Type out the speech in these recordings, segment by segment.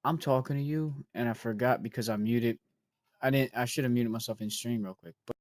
I'm talking to you and I forgot because I muted. I should have muted myself in stream real quick. But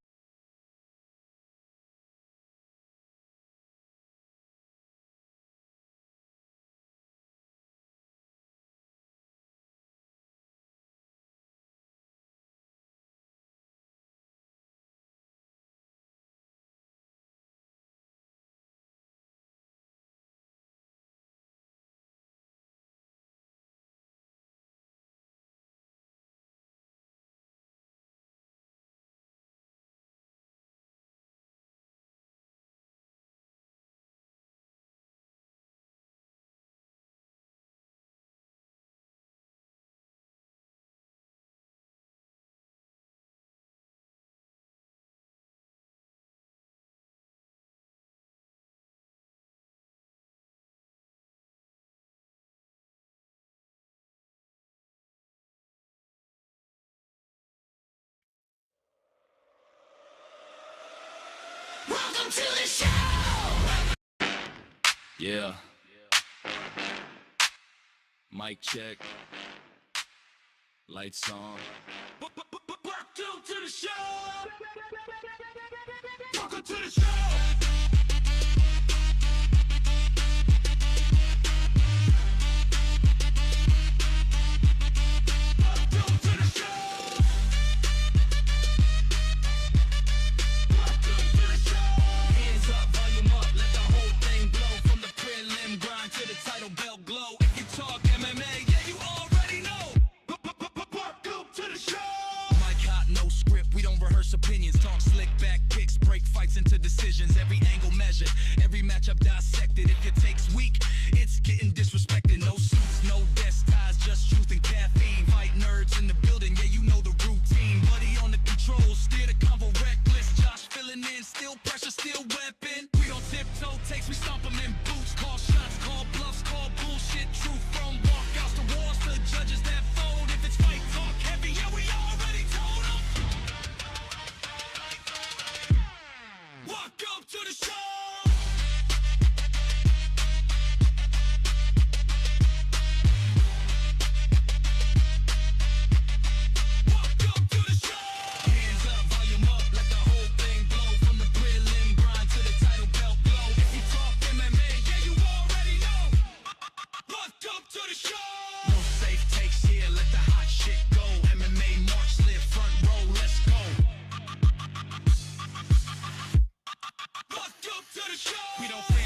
Welcome to the show. Yeah. Mic check. Lights on. Welcome to the show. Welcome to the show. Opinions, talk slick back kicks, break fights into decisions, every angle measured, every matchup dissected. If your take's weak, it's getting disrespected. No suits, no desk ties, just truth and caffeine. Fight nerds in the building, yeah, you know the routine. Buddy on the controls, steer the convo reckless. Josh filling in, still pressure, still weapon. We don't tiptoe takes, we stomp them in boots. Call shots, call bluffs, call bullshit. Truth from walkouts to wars to judges that fold. If it's fight talk heavy, yeah, we already told them. Welcome to the show. Welcome to the show. Hands up, volume up, let the whole thing blow. From the prelim grind to the title belt glow. If you talk MMA, yeah, you already know. Welcome to the show. No safe takes here, let the hot shit go. MMA Marks live front row, let's go.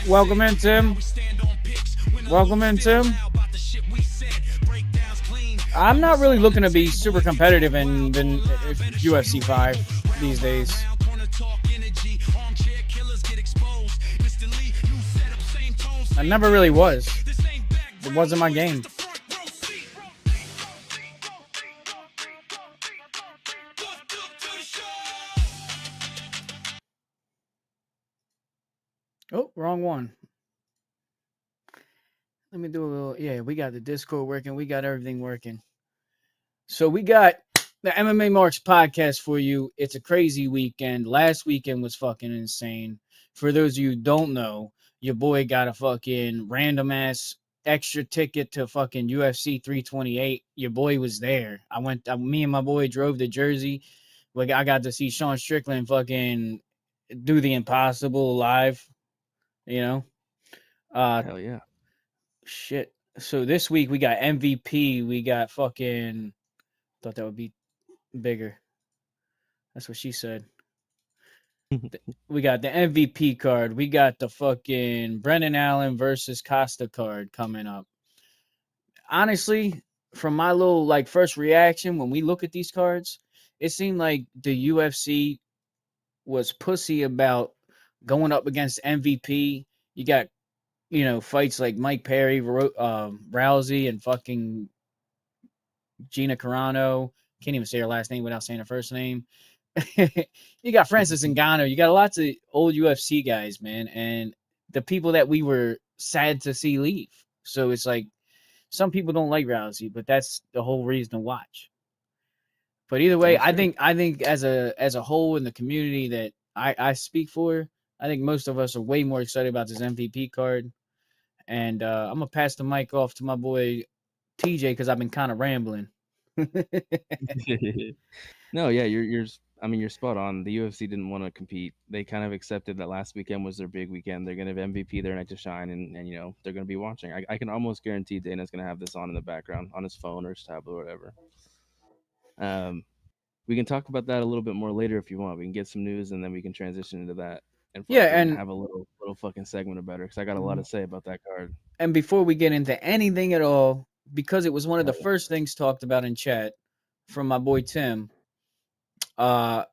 welcome in, Tim. Welcome in, Tim. I'm not really looking to be super competitive in UFC 5 these days. I never really was. It wasn't my game. Oh, wrong one. Let me do a little. Yeah, we got the Discord working. We got everything working. So we got the MMA Marks podcast for you. It's a crazy weekend. Last weekend was fucking insane. For those of you who don't know, your boy got a fucking random ass extra ticket to fucking UFC 328. Your boy was there. Me and my boy drove to Jersey. Like, I got to see Sean Strickland fucking do the impossible live, you know? Hell yeah. Shit. So this week we got MVP. We got fucking. Thought that would be bigger. That's what she said. We got the MVP card. We got the fucking Brendan Allen versus Costa card coming up. Honestly, from my little first reaction when we look at these cards, it seemed like the UFC was pussy about going up against MVP. You got fights like Mike Perry, Rousey, and fucking Gina Carano. Can't even say her last name without saying her first name. You got Francis Ngannou. You got lots of old UFC guys, man, and the people that we were sad to see leave. So it's like some people don't like Rousey, but that's the whole reason to watch. But either way, I think as a whole in the community that I speak for, I think most of us are way more excited about this MVP card. And I'm gonna pass the mic off to my boy TJ because I've been kind of rambling. No, yeah, I mean, you're spot on. The UFC didn't want to compete. They kind of accepted that last weekend was their big weekend. They're gonna have MVP their night to shine, and you know they're gonna be watching. I can almost guarantee Dana's gonna have this on in the background on his phone or his tablet or whatever. Um, we can talk about that a little bit more later if you want. We can get some news and then we can transition into that and Yeah, fucking and have a little fucking segment about it because I got a lot to say about that card. before we get into anything at all, because it was one of the Hell first things talked about in chat from my boy Tim. Uh,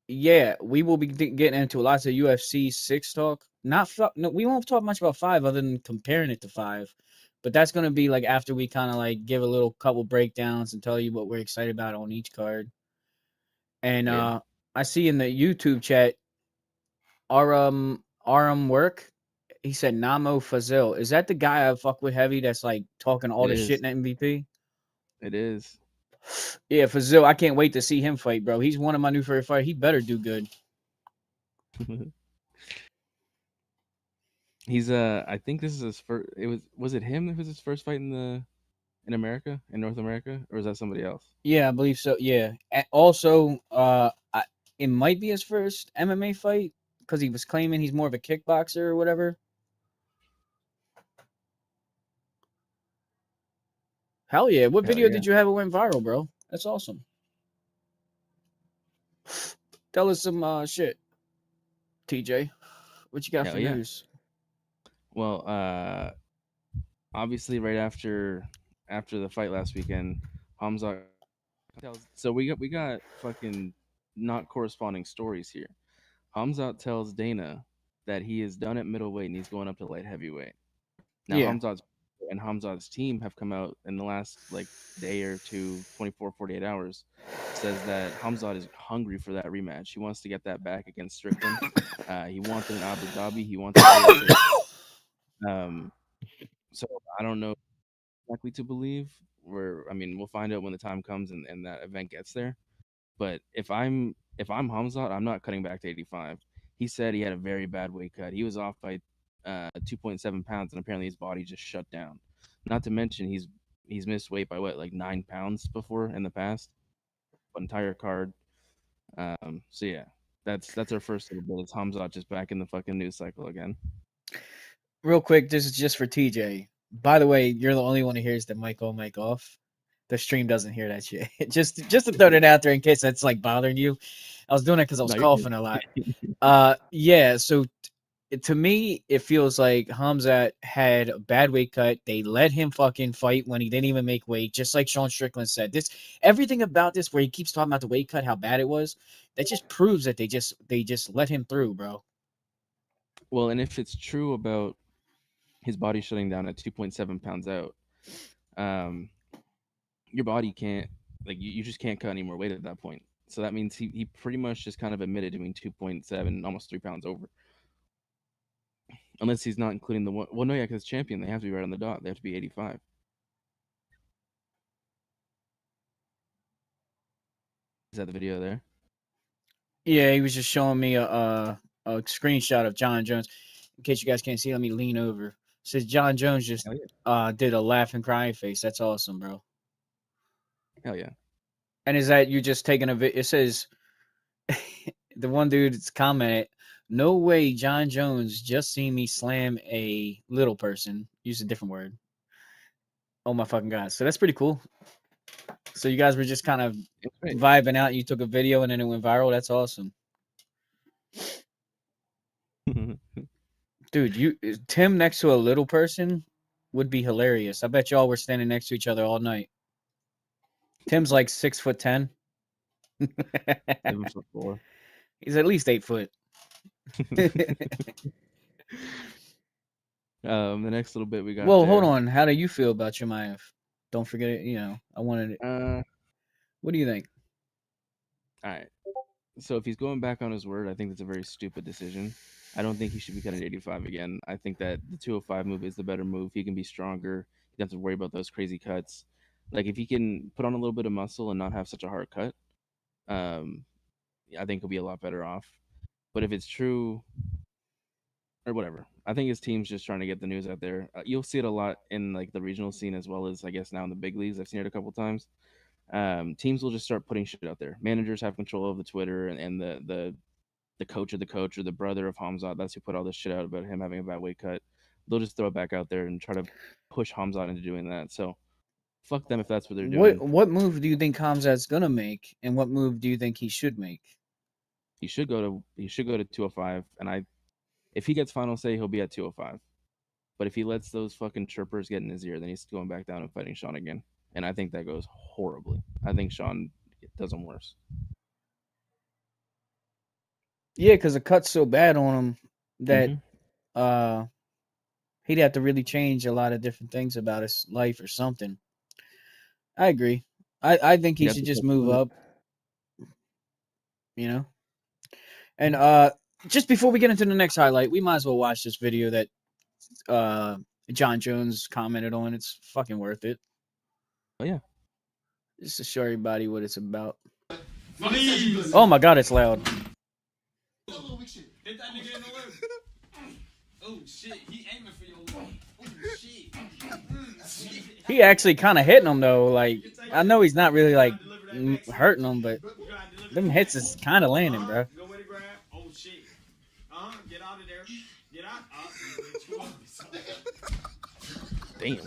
yeah, we will be getting into lots of UFC 6 talk. No, we won't talk much about 5 other than comparing it to 5. But that's going to be like after we kind of like give a little couple breakdowns and tell you what we're excited about on each card. And yeah. I see in the YouTube chat Aram work. He said Namo Fazil. Is that the guy I fuck with heavy that's like talking all It this shit is. in MVP? It is. Yeah, Fazil. I can't wait to see him fight, bro. He's one of my new favorite fighters. He better do good. He's I think this is his first. Was it him? It was his first fight in America, in North America, or is that somebody else? Yeah, I believe so. Yeah. And also, it might be his first MMA fight because he was claiming he's more of a kickboxer or whatever. Hell yeah! What Hell video yeah. did you have it went viral, bro? That's awesome. Tell us some shit, TJ. What you got Hell for yeah. news? Well, obviously right after the fight last weekend, Hamza tells. So we got fucking not corresponding stories here. Hamzat tells Dana that he is done at middleweight and he's going up to light heavyweight. Now Yeah. Hamzat's team have come out in the last like day or two, 24, 48 hours, says that Hamzat is hungry for that rematch. He wants to get that back against Strickland. He wants it in Abu Dhabi. He wants it ASAP. So I don't know exactly to believe. I mean, we'll find out when the time comes and that event gets there. But if I'm Hamzat, I'm not cutting back to 85. He said he had a very bad weight cut. He was off by 2.7 pounds, and apparently his body just shut down. Not to mention he's missed weight by what, like 9 pounds before in the past, entire card. So yeah, that's our first little bit. It's Hamzat just back in the fucking news cycle again. Real quick, this is just for TJ. By the way, you're the only one who hears the mic on, mic off. The stream doesn't hear that shit. just to throw that out there in case that's like bothering you. I was doing it because I was No, you're good. coughing a lot. Yeah. So to me, it feels like Hamzat had a bad weight cut. They let him fucking fight when he didn't even make weight, just like Sean Strickland said. Everything about this, where he keeps talking about the weight cut, how bad it was, that just proves that they just let him through, bro. Well, and if it's true about his body shutting down at 2.7 pounds out, your body can't, like, you just can't cut any more weight at that point. So that means he pretty much just kind of admitted doing 2.7, almost 3 pounds over. Unless he's not including the one. Well, no, yeah, because champion, they have to be right on the dot. They have to be 85. Is that the video there? Yeah, he was just showing me a screenshot of John Jones. In case you guys can't see, let me lean over. It says John Jones just Hell yeah. did a laugh and crying face. That's awesome, bro. Hell yeah. And is that you just taking a It says the one dude's commented, "No way, John Jones just seen me slam a little person." Use a different word. Oh my fucking god! So that's pretty cool. So you guys were just kind of vibing out. You took a video and then it went viral. That's awesome. Dude, Tim next to a little person would be hilarious. I bet y'all were standing next to each other all night. Tim's like 6'10". 7'4". He's at least 8 foot. The next little bit we got. Well, hold on. How do you feel about Chimaev? Don't forget it. I wanted it. What do you think? All right. So if he's going back on his word, I think that's a very stupid decision. I don't think he should be cutting 85 again. I think that the 205 move is the better move. He can be stronger. He doesn't have to worry about those crazy cuts. Like, if he can put on a little bit of muscle and not have such a hard cut, I think he'll be a lot better off. But if it's true or whatever. I think his team's just trying to get the news out there. You'll see it a lot in like the regional scene as well as I guess now in the big leagues. I've seen it a couple times. Teams will just start putting shit out there. Managers have control of the Twitter, and the coach of the coach or the brother of Hamzat. That's who put all this shit out about him having a bad weight cut. They'll just throw it back out there and try to push Hamzat into doing that. So fuck them if that's what they're doing. What move do you think Hamzat's gonna make, and what move do you think he should make? He should go to 205, and if he gets final say, he'll be at 205. But if he lets those fucking chirpers get in his ear, then he's going back down and fighting Sean again. And I think that goes horribly. I think Sean does him worse. Yeah, because the cut's so bad on him that Mhm. he'd have to really change a lot of different things about his life or something. I agree. I think he He'd have should to just start move doing it. up, you know. And just before we get into the next highlight, we might as well watch this video that John Jones commented on. It's fucking worth it. Oh yeah. Just to show everybody what it's about. Oh my god, it's loud. Hit that nigga in the lip. Oh shit, he aiming for your lip. Oh shit. He actually kind of hitting him though. Like I know he's not really like hurting him, but them hits is kind of landing, bro. Go with the grab. Oh shit. Get out of there. Get out. Damn.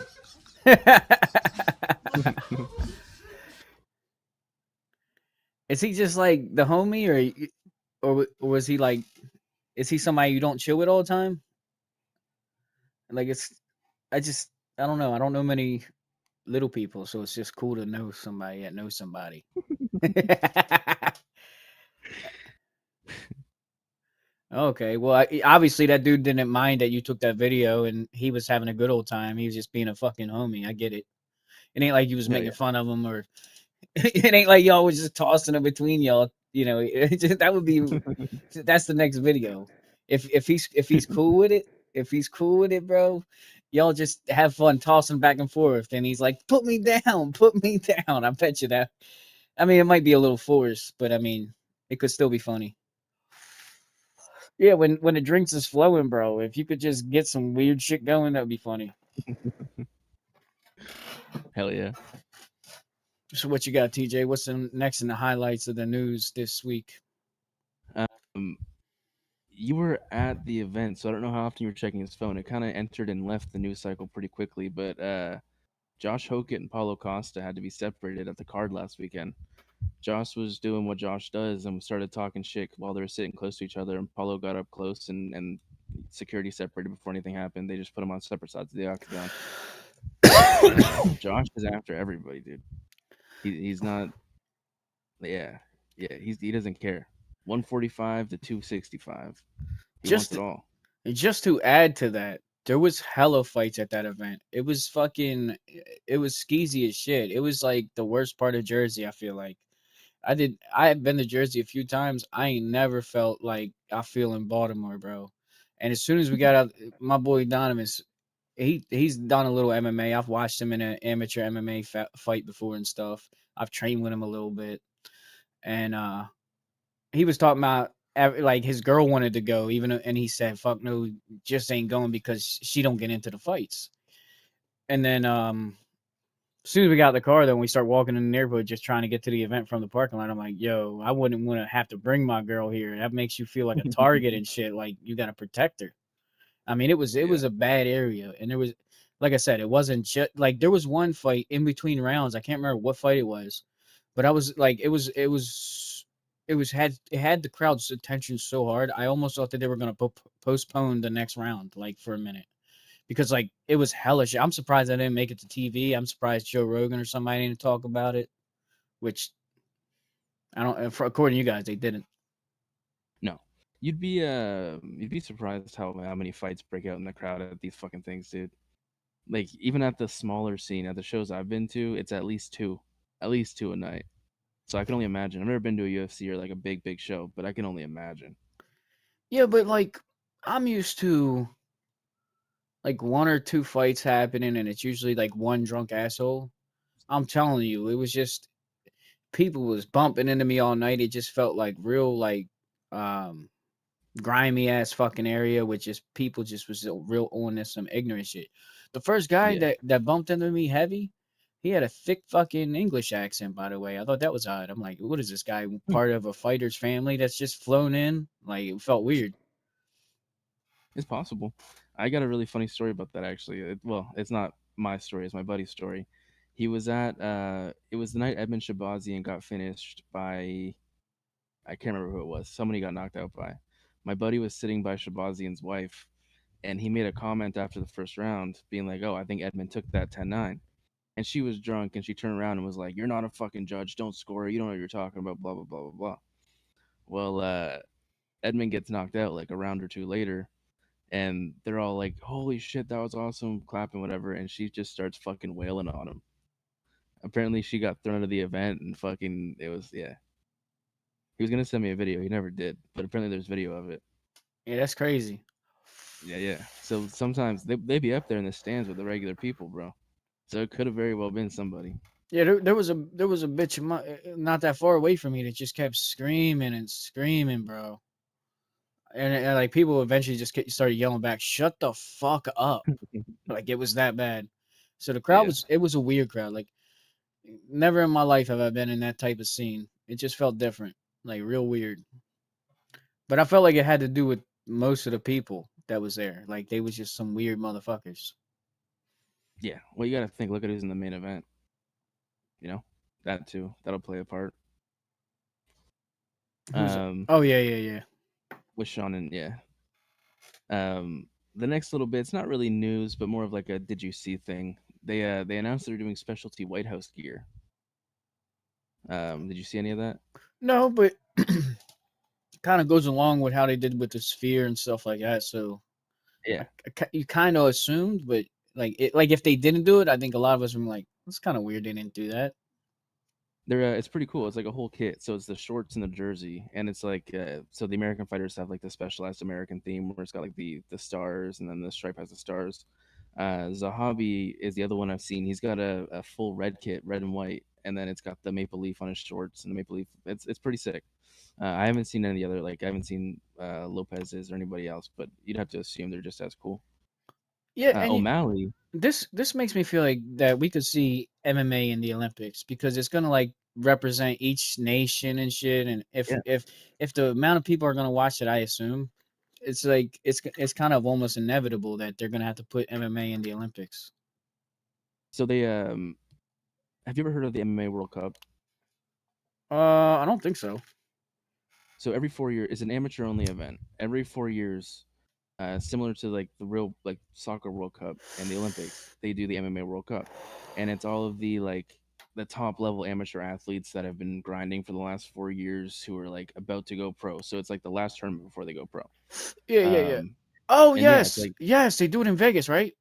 Is he just like the homie, or was he like? Is he somebody you don't chill with all the time? Like I don't know. I don't know many little people, so it's just cool to know somebody that knows somebody. Okay, well, obviously that dude didn't mind that you took that video, and he was having a good old time. He was just being a fucking homie. I get it. It ain't like you was Yeah, making yeah. fun of him, or it ain't like y'all was just tossing it between y'all. You know, that would be. That's the next video. If he's cool with it, bro, y'all just have fun tossing back and forth. And he's like, put me down. I bet you that. I mean, it might be a little forced, but I mean, it could still be funny. Yeah, when the drinks is flowing, bro. If you could just get some weird shit going, that'd be funny. Hell yeah. So what you got, TJ? What's next in the highlights of the news this week? Um, you were at the event, so I don't know how often you were checking his phone. It kind of entered and left the news cycle pretty quickly, but Josh Hokett and Paulo Costa had to be separated at the card last weekend. Josh was doing what Josh does and started talking shit while they were sitting close to each other, and Paulo got up close and security separated before anything happened. They just put him on separate sides of the octagon. Josh is after everybody, dude. He's not. Yeah, he doesn't care. 145 to 265. He wants Just it all. just to add to that, there was hella fights at that event. It was skeezy as shit. It was like the worst part of Jersey, I feel like. I had been to Jersey a few times. I ain't never felt like I feel in Baltimore, bro. And as soon as we got out, my boy Donovan's he's done a little MMA. I've watched him in an amateur MMA fight before and stuff. I've trained with him a little bit, and he was talking about like his girl wanted to go, and he said, "Fuck no, just ain't going because she don't get into the fights." And then as soon as we got in the car, though, and we start walking in the neighborhood, just trying to get to the event from the parking lot, I'm like, "Yo, I wouldn't want to have to bring my girl here. That makes you feel like a target and shit. Like you got to protect her." I mean, it was a bad area, and there was, like I said, it wasn't just like there was one fight in between rounds. I can't remember what fight it was, but I was like, it had the crowd's attention so hard. I almost thought that they were gonna postpone the next round like for a minute because like it was hellish. I'm surprised I didn't make it to TV. I'm surprised Joe Rogan or somebody didn't talk about it, which I don't. According to you guys, they didn't. No, you'd be surprised how many fights break out in the crowd at these fucking things, dude. Like even at the smaller scene, at the shows I've been to, it's at least two a night. So I can only imagine. I've never been to a UFC or like a big show, but I can only imagine. Yeah, but like I'm used to like one or two fights happening, and it's usually like one drunk asshole. I'm telling you, it was just people was bumping into me all night. It just felt like real, like, um, grimy ass fucking area with just people just was real on this some ignorant shit. The first guy Yeah. that bumped into me heavy, he had a thick fucking English accent, by the way. I thought that was odd. I'm like, what is this guy, part of a fighter's family that's just flown in? Like, it felt weird. It's possible. I got a really funny story about that actually. Well, it's not my story; it's my buddy's story. He was at it was the night Edmund Shabazian got finished by I can't remember who it was. Somebody got knocked out by. My buddy was sitting by Shabazian's wife, and he made a comment after the first round, being like, "Oh, I think Edmund took that 10-9." And she was drunk, and she turned around and was like, "You're not a fucking judge. Don't score. You don't know what you're talking about." Blah blah blah blah blah. Well, Edmund gets knocked out like a round or two later, and they're all like, "Holy shit, that was awesome!" Clapping, whatever, and she just starts fucking wailing on him. Apparently, she got thrown out of the event, and fucking, it was yeah. He was gonna send me a video, he never did, but apparently there's video of it. Yeah, that's crazy. Yeah, yeah. So sometimes they be up there in the stands with the regular people, bro. So it could have very well been somebody. Yeah, there was a bitch not that far away from me that just kept screaming and screaming, bro. And like people eventually just started yelling back, "Shut the fuck up!" Like it was that bad. So the crowd Yeah, was a weird crowd. Like never in my life have I been in that type of scene. It just felt different, like real weird. But I felt like it had to do with most of the people that was there. Like they was just some weird motherfuckers. yeah. Well, you gotta think. Look at who's in the main event. You know, that too. That'll play a part. Who's? Um, Oh yeah, yeah, yeah. with Sean and yeah. The next little bit, it's not really news, but more of like a did you see thing. They announced they're doing specialty White House gear. Did you see any of that? No, but kind of goes along with how they did with the sphere and stuff like that. So Yeah, you kind of assumed, but like if they didn't do it, I think a lot of us were like, "It's kind of weird they didn't do that." they're it's pretty cool. It's like a whole kit. So it's the shorts and the jersey, and it's like so the American fighters have like the specialized American theme where it's got like the stars, and then the stripe has the stars. Zahabi is the other one I've seen. He's got a full red kit, red and white, and then it's got the maple leaf on his shorts and the maple leaf. It's pretty sick. I haven't seen any other like I haven't seen Lopez's or anybody else, but you'd have to assume they're just as cool. Yeah, and O'Malley, this makes me feel like that we could see MMA in the Olympics because it's gonna like represent each nation and shit. And yeah. if the amount of people are gonna watch it, I assume it's like it's kind of almost inevitable that they're gonna have to put MMA in the Olympics. So they have you ever heard of the MMA World Cup? I don't think so. So every 4 years, it's an amateur only event. Every 4 years, similar to like the real like soccer World Cup and the Olympics, they do the MMA World Cup, and it's all of the like the top level amateur athletes that have been grinding for the last 4 years who are like about to go pro. So it's like the last tournament before they go pro. Yeah, yeah, yeah. Um, Oh and yeah, it's yes, like yes, they do it in Vegas, right?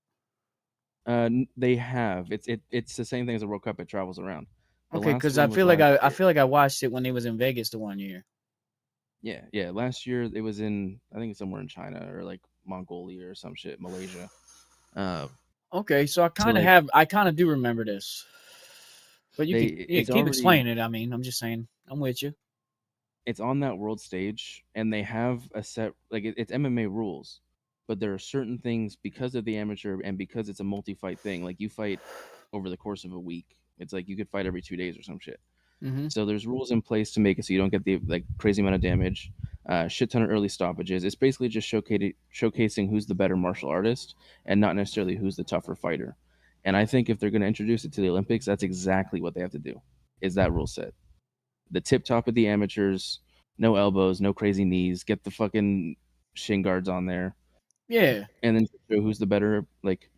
they have it's the same thing as a World Cup. It travels around. The Okay, last because I one was feel like last I year. feel like I watched it when they was in Vegas the one year. Yeah, yeah. Last year it was in I think it's somewhere in China or like Mongolia or some shit, Malaysia. Uh, Okay, so so like I kind of do remember this, but you they can it's keep already explaining it. I mean, I'm just saying, I'm with you. it's on that world stage and they have a set like it's MMA rules, but there are certain things because of the amateur and because it's a multi-fight thing. Like you fight over the course of a week. It's like you could fight every 2 days or some shit. Hmm. So there's rules in place to make it so you don't get the like crazy amount of damage, shit ton of early stoppages. It's basically just showcasing who's the better martial artist and not necessarily who's the tougher fighter. And I think if they're going to introduce it to the Olympics, that's exactly what they have to do. Is that rule set? The tip top of the amateurs, no elbows, no crazy knees. Get the fucking shin guards on there, Yeah, and then show who's the better. Like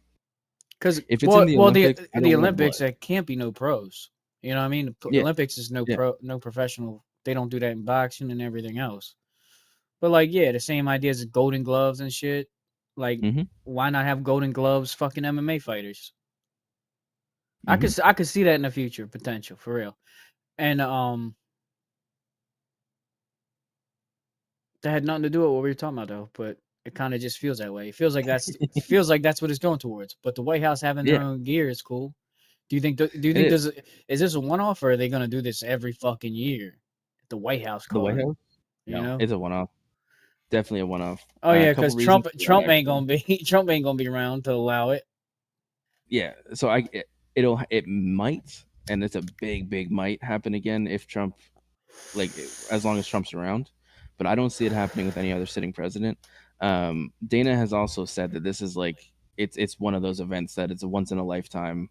because if it's in the the Olympics, I don't want Olympics blood. there can't be no pros. You know what I mean? The Yeah, Olympics is yeah. no professional. They don't do that in boxing and everything else. But like, yeah, the same idea as golden gloves and shit. Like, Mm-hmm. why not have golden gloves? Fucking MMA fighters. Mm-hmm. I could see that in the future potential for real. And that had nothing to do with what we were talking about though. But it kind of just feels that way. It feels like that's what it's going towards. But the White House having their Yeah. own gear is cool. Do you think? Do you It think is. is this a one off or are they gonna do this every fucking year? The White House The White card, House? you No, know? it's a one-off. definitely a one-off. Oh yeah, A couple because reasons for that, Trump ain't actually. gonna be Trump ain't gonna be around to allow it. Yeah, so it might, and it's a big might happen again if Trump, as long as Trump's around, but I don't see it happening with any other sitting president. Dana has also said that this is like it's one of those events that it's a once in a lifetime.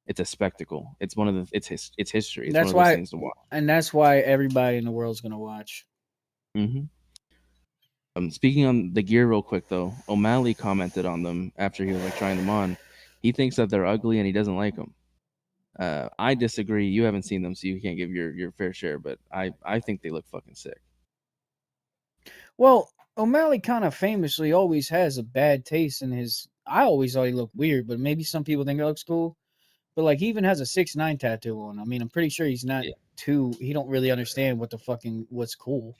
It's a spectacle. It's one of the it's history. It's one That's of those why, things to watch. and that's why everybody in the world's gonna watch. Hmm. Speaking on the gear real quick though, O'Malley commented on them after he was like trying them on. He thinks that they're ugly and he doesn't like them. I disagree. You haven't seen them, so you can't give your fair share. But I think they look fucking sick. Well, O'Malley kind of famously always has a bad taste in his. I always thought he looked weird, but maybe some people think it looks cool. But like, he even has a 6ix9ine tattoo on. I mean, I'm pretty sure he's not Yeah. too. He don't really understand what's cool.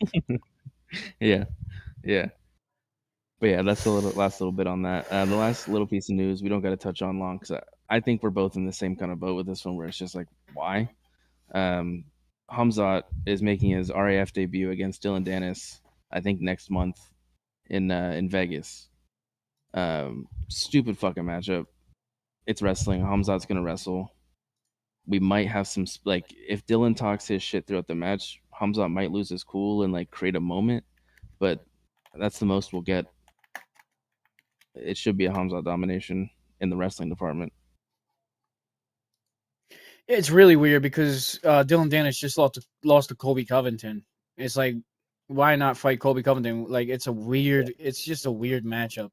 Yeah, yeah. But yeah, that's the last little bit on that. The last little piece of news we don't got to touch on long because I think we're both in the same kind of boat with this one, where it's just like, why? Hamzat is making his RAF debut against Dylan Dennis, I think next month in Vegas. Stupid fucking matchup. It's wrestling. Hamzat's gonna wrestle. We might have some like if Dylan talks his shit throughout the match, Hamzat might lose his cool and like create a moment, but that's the most we'll get. It should be a Hamzat domination in the wrestling department. It's really weird because Dylan Dennis just lost to Colby Covington. It's like, why not fight Colby Covington? Like, it's a weird. It's just a weird matchup.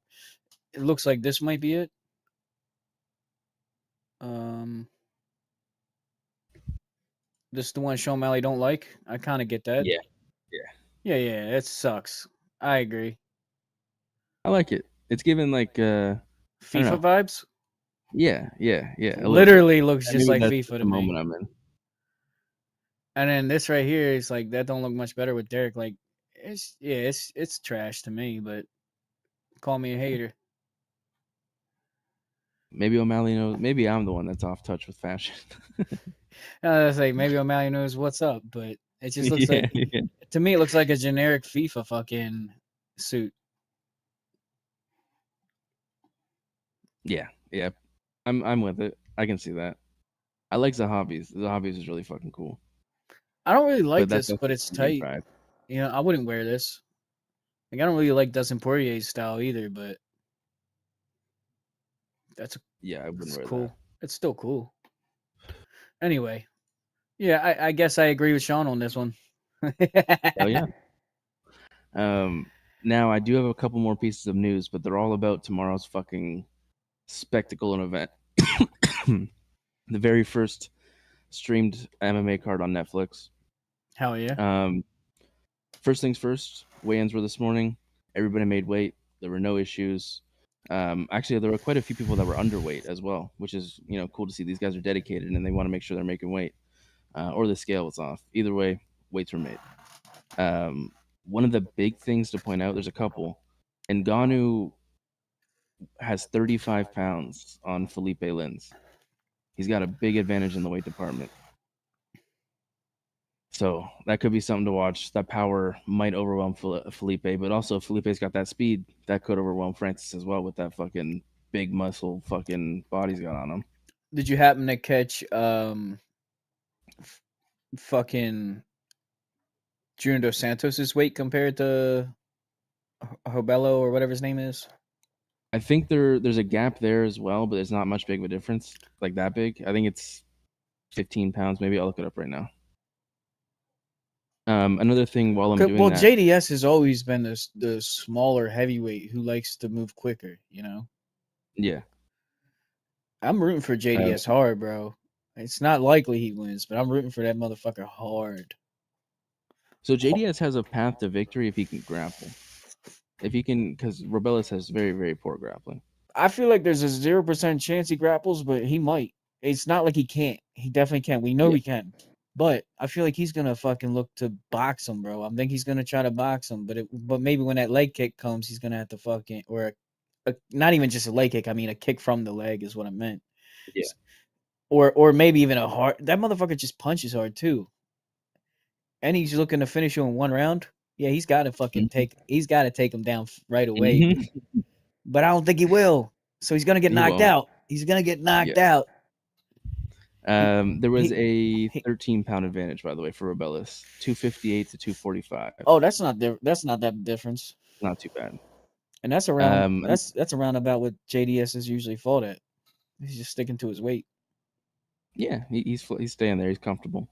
It looks like this might be it. This is the one Sean O'Malley don't like. I kind of get that. Yeah. Yeah. It sucks. I agree. I like it. It's given like FIFA know. vibes. Yeah. a little bit. Literally looks And just maybe like that's FIFA the to me. moment I'm in. And then this right here is like that don't look much better with Derek. Like, it's trash to me. But call me a hater. Maybe O'Malley knows. Maybe I'm the one that's off touch with fashion. I was like, maybe O'Malley knows what's up, but it just looks like to me it looks like a generic FIFA fucking suit. Yeah. I'm with it. I can see that. I like Zahabi's. Zahabi's is really fucking cool. I don't really like that's this, but it's getting tight. fried. You know, I wouldn't wear this. Like, I don't really like Dustin Poirier's style either, but I wouldn't wear cool. that. It's still cool. Anyway, yeah, I guess I agree with Sean on this one. Oh yeah. Now I do have a couple more pieces of news, but they're all about tomorrow's fucking spectacle and event. The very first streamed MMA card on Netflix. Hell yeah. First things first, weigh-ins were this morning. Everybody made weight. There were no issues. Actually, there were quite a few people that were underweight as well, which is cool to see. These guys are dedicated and they want to make sure they're making weight, or the scale was off. Either way, weights were made. One of the big things to point out, there's a couple. Ngannou has 35 pounds on Felipe Lins. He's got a big advantage in the weight department. So that could be something to watch. That power might overwhelm Felipe, but also Felipe's got that speed that could overwhelm Francis as well with that fucking big muscle fucking body he's got on him. Did you happen to catch fucking Junior Dos Santos' weight compared to Hobello or whatever his name is? I think there's a gap there as well, but there's not much big of a difference, like that big. I think it's 15 pounds. Maybe I'll look it up right now. Another thing while I'm doing that. JDS has always been the smaller heavyweight who likes to move quicker, Yeah. I'm rooting for JDS hard, bro. It's not likely he wins, but I'm rooting for that motherfucker hard. So JDS has a path to victory if he can grapple. If he can, because Robellis has very, very poor grappling. I feel like there's a 0% chance he grapples, but he might. It's not like he can't. He definitely can. We know he can. But I feel like he's gonna fucking look to box him, bro. I think he's gonna try to box him, but maybe when that leg kick comes, he's gonna have to fucking not even just a leg kick. I mean, a kick from the leg is what I meant. Yeah. Or maybe even a hard. That motherfucker just punches hard too. And he's looking to finish you in one round. Yeah, he's got to fucking Mhm. he's got to take him down right away. Mhm. But I don't think he will. So he's gonna get He knocked won't. out. He's gonna get knocked Yeah. out. There was He, a he 13-pound advantage, by the way, for Rebellis, 258 to 245. oh, that's not that difference. Not too bad. And that's around Um, that's around about what JDS is usually fought at. He's just sticking to his weight. yeah, he's staying there. He's comfortable.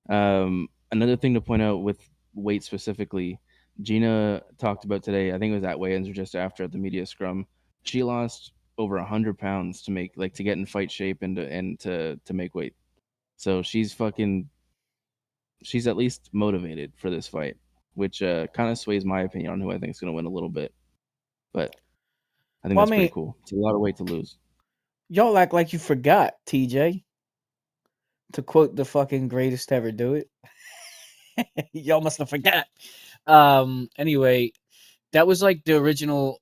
Another thing to point out with weight specifically, Gina talked about today. I think it was at weigh-ins or just after at the media scrum. She lost over 100 pounds to get in fight shape and to make weight. So she's at least motivated for this fight, which kind of sways my opinion on who I think is going to win a little bit. But I think Well, I that's mean, pretty cool. It's a lot of weight to lose. y'all act like you forgot, TJ, to quote the fucking greatest to ever do it. Y'all must have forgot. Anyway, that was like the original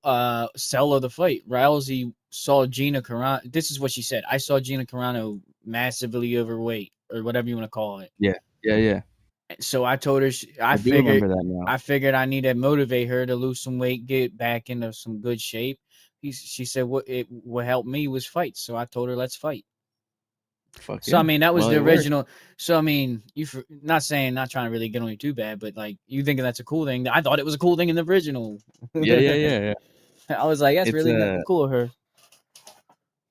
sell of the fight. Rousey saw Gina Carano. This is what she said. I saw Gina Carano massively overweight, or whatever you want to call it. Yeah, yeah, yeah. So I told her I do remember that now. I figured I need to motivate her to lose some weight, get back into some good shape. She said what helped me was fights. So I told her let's fight. Fuck So I yeah. mean that was Well, the it worked. original. So I mean not trying to really get on you too bad, but like you thinking that's a cool thing. I thought it was a cool thing in the original. Yeah, yeah, yeah, yeah. I was like, that's It's really cool of her.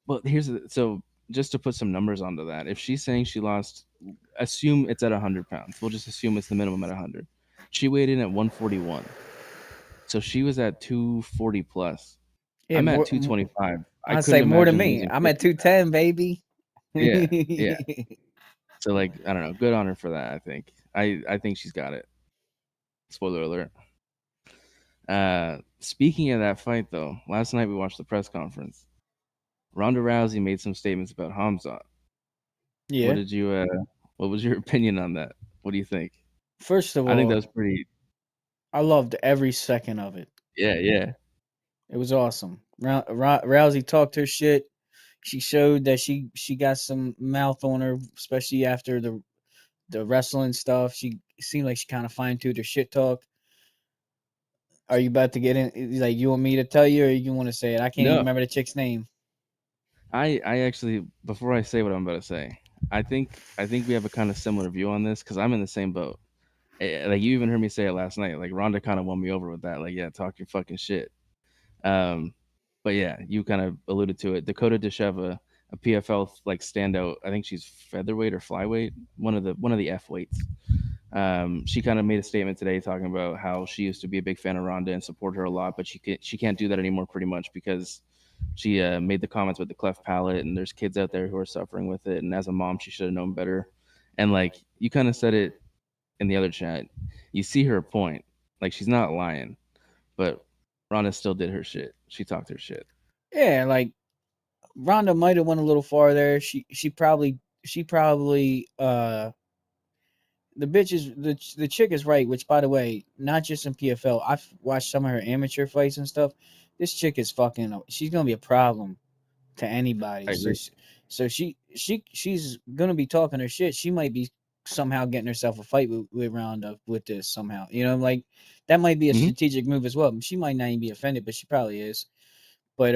well, so just to put some numbers onto that, if she's saying she lost, assume it's at 100 pounds. We'll just assume it's the minimum at 100. She weighed in at 141, so she was at 240 plus. Yeah, I'm at more. 225. I I say couldn't more than imagine me. losing I'm at 50 pounds. 210, baby. Yeah, yeah. So like, I don't know. Good on her for that. I think. I think she's got it. Spoiler alert. Speaking of that fight, though, last night we watched the press conference. Ronda Rousey made some statements about Hamzat. Yeah. What was your opinion on that? What do you think? First of I think that all, was pretty. I loved every second of it. Yeah, yeah. It was awesome. Rousey talked her shit. She showed that she got some mouth on her, especially after the wrestling stuff. She seemed like she kind of fine tuned her shit talk. Are you about to get in? Like, you want me to tell you, or you want to say it? I can't even No, remember the chick's name. I actually, before I say what I'm about to say, I think we have a kind of similar view on this because I'm in the same boat. Like you even heard me say it last night. Like Ronda kind of won me over with that. Like, yeah, talk your fucking shit. But yeah, you kind of alluded to it. Dakota Desheva, a PFL like standout. I think she's featherweight or flyweight, one of the F weights. She kind of made a statement today talking about how she used to be a big fan of Ronda and support her a lot, but she can't do that anymore pretty much because she made the comments with the cleft palate and there's kids out there who are suffering with it. And as a mom, she should have known better. And like you kind of said it in the other chat, you see her point. Like she's not lying, but Ronda still did her shit. She talked her shit. Yeah, like Ronda might have went a little farther. She probably the bitch is the chick is right. Which, by the way, not just in PFL. I've watched some of her amateur fights and stuff. This chick is fucking. She's gonna be a problem to anybody. I agree. So she's gonna be talking her shit. She might be somehow getting herself a fight with Ronda with this somehow. You know, like that might be a Mhm. strategic move as well. She might not even be offended, but she probably is. But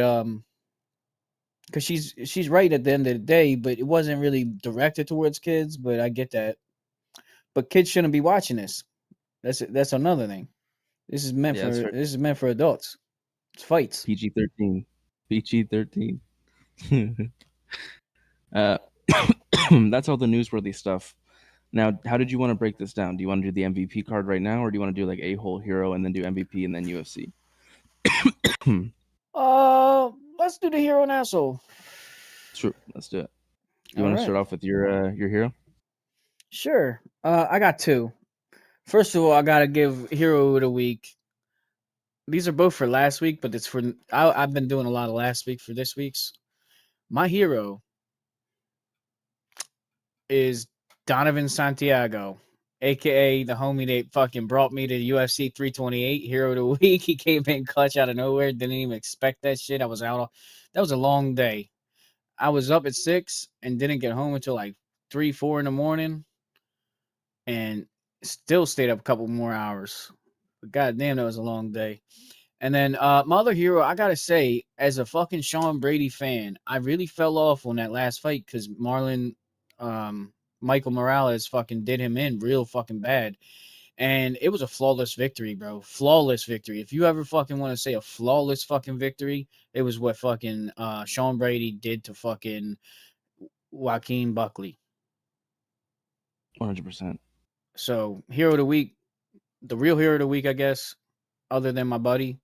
because she's right at the end of the day, but it wasn't really directed towards kids. But I get that. But kids shouldn't be watching this. That's another thing. This is meant Yeah, that's fair. this is meant for adults. It's fights. PG-13. PG-13. uh, that's all the newsworthy stuff. Now, how did you want to break this down? Do you want to do the MVP card right now, or do you want to do like a whole hero and then do MVP and then UFC? Let's do the hero now. So, Sure, let's do it. You all want to right, start off with your hero? sure. I got two. First of all, I gotta give hero of the week. These are both for last week, but it's for I've been doing a lot of last week for this week's. My hero is Donovan Santiago, aka the homie that fucking brought me to UFC 328 hero of the week. He came in clutch out of nowhere. Didn't even expect that shit. I was out. That was a long day. I was up at 6 and didn't get home until like 3, 4 in the morning. And Still stayed up a couple more hours. But goddamn, that was a long day. And then my other hero, I gotta say, as a fucking Sean Brady fan, I really fell off on that last fight because Michael Morales fucking did him in real fucking bad. And it was a flawless victory, bro. Flawless victory. If you ever fucking want to say a flawless fucking victory, it was what fucking Sean Brady did to fucking Joaquin Buckley. 100%. So, hero of the week, the real hero of the week, I guess, other than my buddy,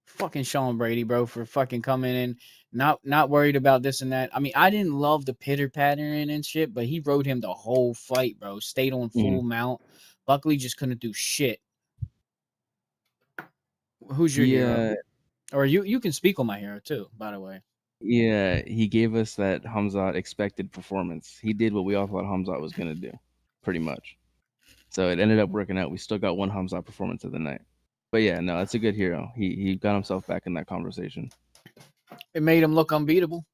fucking Sean Brady, bro, for fucking coming in, not worried about this and that. I mean, I didn't love the pitter pattern and shit, but he rode him the whole fight, bro. Stayed on full mount. Buckley just couldn't do shit. Who's your hero? Or you can speak on my hero too, by the way. He gave us that Hamzat expected performance. He did what we all thought Hamzat was gonna do, pretty much. So it ended up working out. We still got one Hamzat performance of the night. But yeah, no, that's a good hero. He got himself back in that conversation. It made him look unbeatable.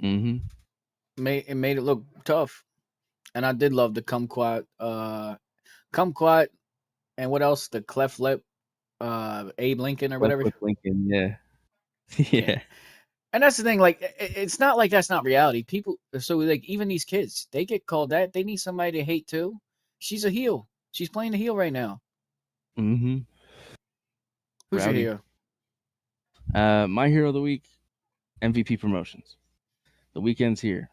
Mm-hmm. It made it look tough. And I did love the kumquat, and what else? The cleft lip, Abe Lincoln or whatever. Lincoln, yeah. Yeah. And that's the thing, like, it's not like that's not reality. People, so like, even these kids, they get called that. They need somebody to hate too. She's a heel. She's playing the heel right now. Mm-hmm. Who's Rowdy. your hero? My hero of the week, MVP Promotions. The weekend's here.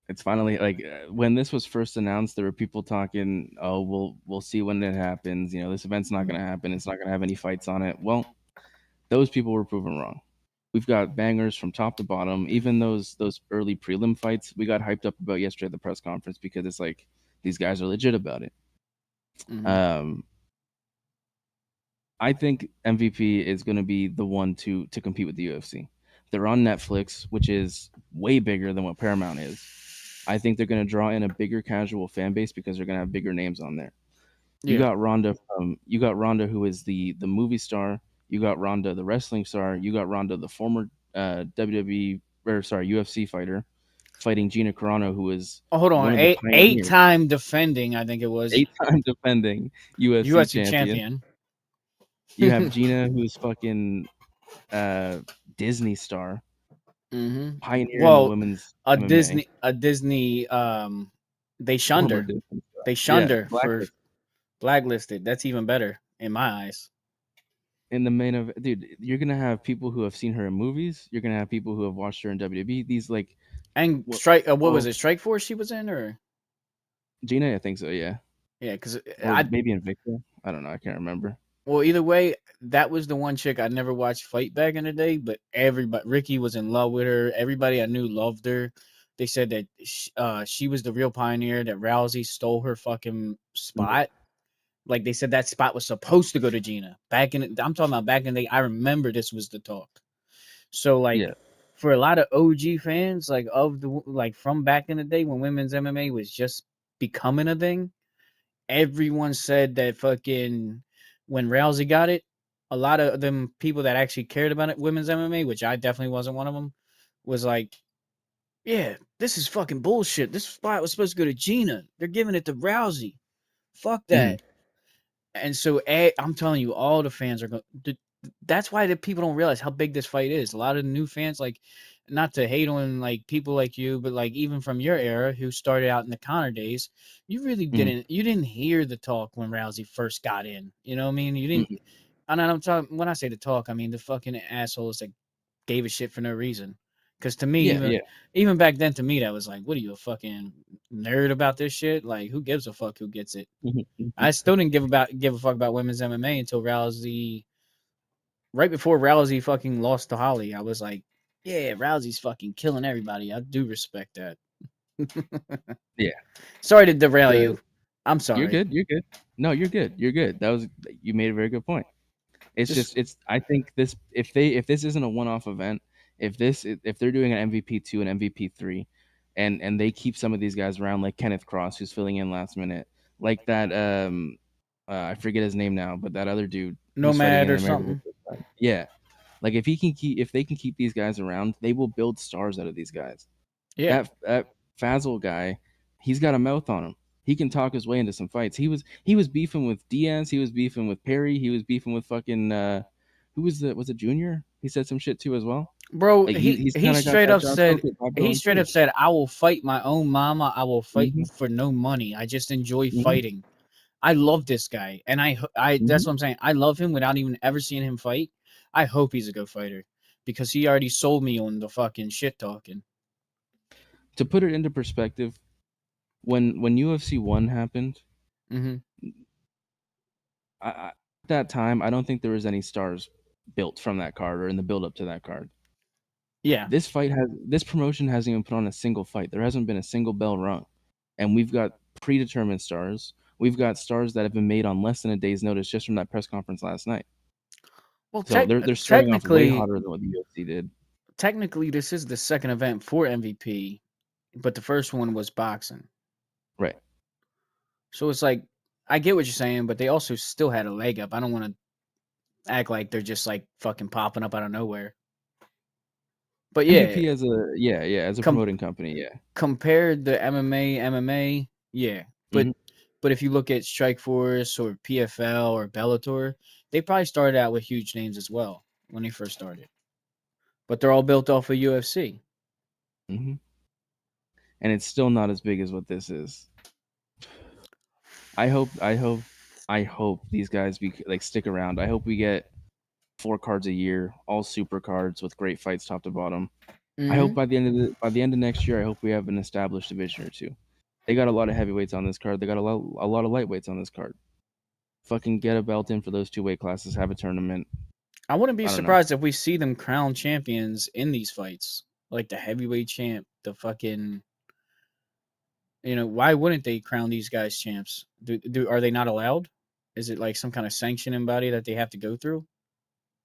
It's finally like when this was first announced, there were people talking, "Oh, we'll see when it happens. You know, this event's not going to happen. It's not going to have any fights on it." Well, those people were proven wrong. We've got bangers from top to bottom. Even those early prelim fights, we got hyped up about yesterday at the press conference because it's like these guys are legit about it. Mhm. I think MVP is going to be the one to compete with the UFC. They're on Netflix, which is way bigger than what Paramount is. I think they're going to draw in a bigger casual fan base because they're going to have bigger names on there. You got Ronda who is the movie star. You got Ronda, the wrestling star. You got Ronda, the former UFC fighter, fighting Gina Carano, who is hold on, one of the pioneers. eight-time defending, I think it was. 8-time defending UFC champion. You have Gina, who's fucking Disney star, pioneer in the women's MMA. A Disney. They shunned her. They shunned her for blacklisted. That's even better in my eyes. In the main event, dude, you're gonna have people who have seen her in movies. You're gonna have people who have watched her in WWE. These like and Strike. What was it? Strike Force she was in, or Gina? I think so. Yeah. Yeah, because maybe Invicta. I don't know. I can't remember. Well, either way, that was the one chick I never watched fight back in the day, but everybody, Ricky was in love with her. Everybody I knew loved her. They said that she was the real pioneer, that Rousey stole her fucking spot. Like they said that spot was supposed to go to Gina. I'm talking about back in the day. I remember this was the talk. So like for a lot of OG fans, like from back in the day when women's MMA was just becoming a thing, everyone said that fucking when Rousey got it, a lot of them people that actually cared about it, women's MMA, which I definitely wasn't one of them, was like, yeah, this is fucking bullshit. This spot was supposed to go to Gina. They're giving it to Rousey. Fuck that. And so I'm telling you, all the fans are going. That's why the people don't realize how big this fight is. A lot of the new fans, like, not to hate on like people like you, but like even from your era who started out in the Connor days, you really didn't hear the talk when Rousey first got in. You know what I mean? You didn't. And I'm talking when I say the talk, I mean the fucking assholes that gave a shit for no reason. Because to me, even back then, to me that was like, what are you, a fucking nerd about this shit? Like, who gives a fuck who gets it? I still didn't give a fuck about women's MMA until Rousey. Right before Rousey fucking lost to Holly, I was like, yeah, Rousey's fucking killing everybody. I do respect that. Yeah. Sorry to derail you. I'm sorry. You're good. No, you're good. You made a very good point. It's I think this if this isn't a one-off event, if they're doing an MVP 2 and MVP 3 and they keep some of these guys around like Kenneth Cross who's filling in last minute, like that I forget his name now, but that other dude Nomad or something. Yeah. Like if they can keep these guys around, they will build stars out of these guys. Yeah. That Fazil guy, he's got a mouth on him. He can talk his way into some fights. He was beefing with Diaz. He was beefing with Perry. He was beefing with fucking who was it Junior? He said some shit too as well. Bro, Like he he's kind of got straight that up Josh said Crockett vibe he going straight too. up said, "I will fight my own mama. I will fight Mhm. for no money. I just enjoy Mhm. fighting." I love this guy, and I that's what I'm saying. I love him without even ever seeing him fight. I hope he's a good fighter because he already sold me on the fucking shit talking. To put it into perspective, when UFC 1 happened, Mm-hmm. at that time, I don't think there was any stars built from that card or in the build up to that card. Yeah. This promotion hasn't even put on a single fight. There hasn't been a single bell rung, and we've got predetermined stars. We've got stars that have been made on less than a day's notice just from that press conference last night. Well, So they're starting off way technically, hotter than what the UFC did. this is the second event for MVP, but the first one was boxing. Right. So it's like I get what you're saying, but they also still had a leg up. I don't want to act like they're just like fucking popping up out of nowhere. But yeah, MVP as a promoting company, yeah. compared to MMA, yeah. But Mhm. but if you look at Strikeforce or PFL or Bellator, they probably started out with huge names as well when they first started. But they're all built off of UFC. Mhm. And it's still not as big as what this is. I hope these guys stick around. I hope we get 4 cards a year, all super cards with great fights top to bottom. I hope Mm-hmm. by the end of next year, I hope we have an established division or two. They got a lot of heavyweights on this card. They got a lot of lightweights on this card. Fucking get a belt in for those 2 weight classes. Have a tournament. I wouldn't be I don't know. surprised if we see them crown champions in these fights, like the heavyweight champ, the fucking. Why wouldn't they crown these guys champs? Are they not allowed? Is it like some kind of sanctioning body that they have to go through?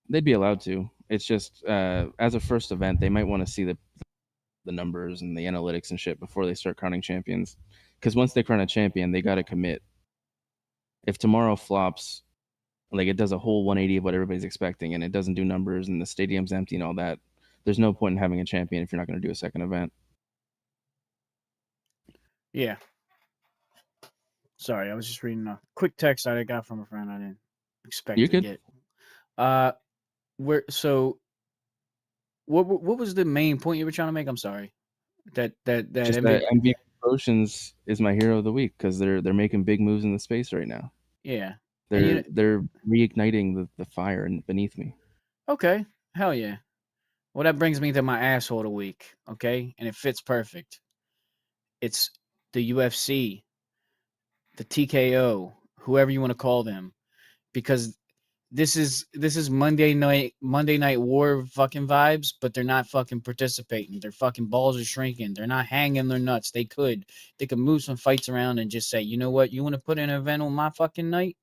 They'd be allowed to. It's just as a first event, they might want to see the numbers and the analytics and shit before they start crowning champions. Because once they crown a champion, they got to commit. If tomorrow flops, like it does a whole 180 of what everybody's expecting, and it doesn't do numbers, and the stadium's empty and all that, there's no point in having a champion if you're not going to do a second event. Yeah. Sorry, I was just reading a quick text that I got from a friend I didn't expect You to could. get. What was the main point you were trying to make? I'm sorry. That Just MVP. that MVP Promotions is my hero of the week because they're making big moves in the space right now. Yeah. They're And they're reigniting the fire beneath me. okay, hell yeah. Well, that brings me to my asshole of the week, okay? And it fits perfect. It's the UFC, the TKO, whoever you want to call them, because this is Monday Night War fucking vibes, but they're not fucking participating. Their fucking balls are shrinking. They're not hanging their nuts. They could move some fights around and just say, you know what, you want to put an event on my fucking night?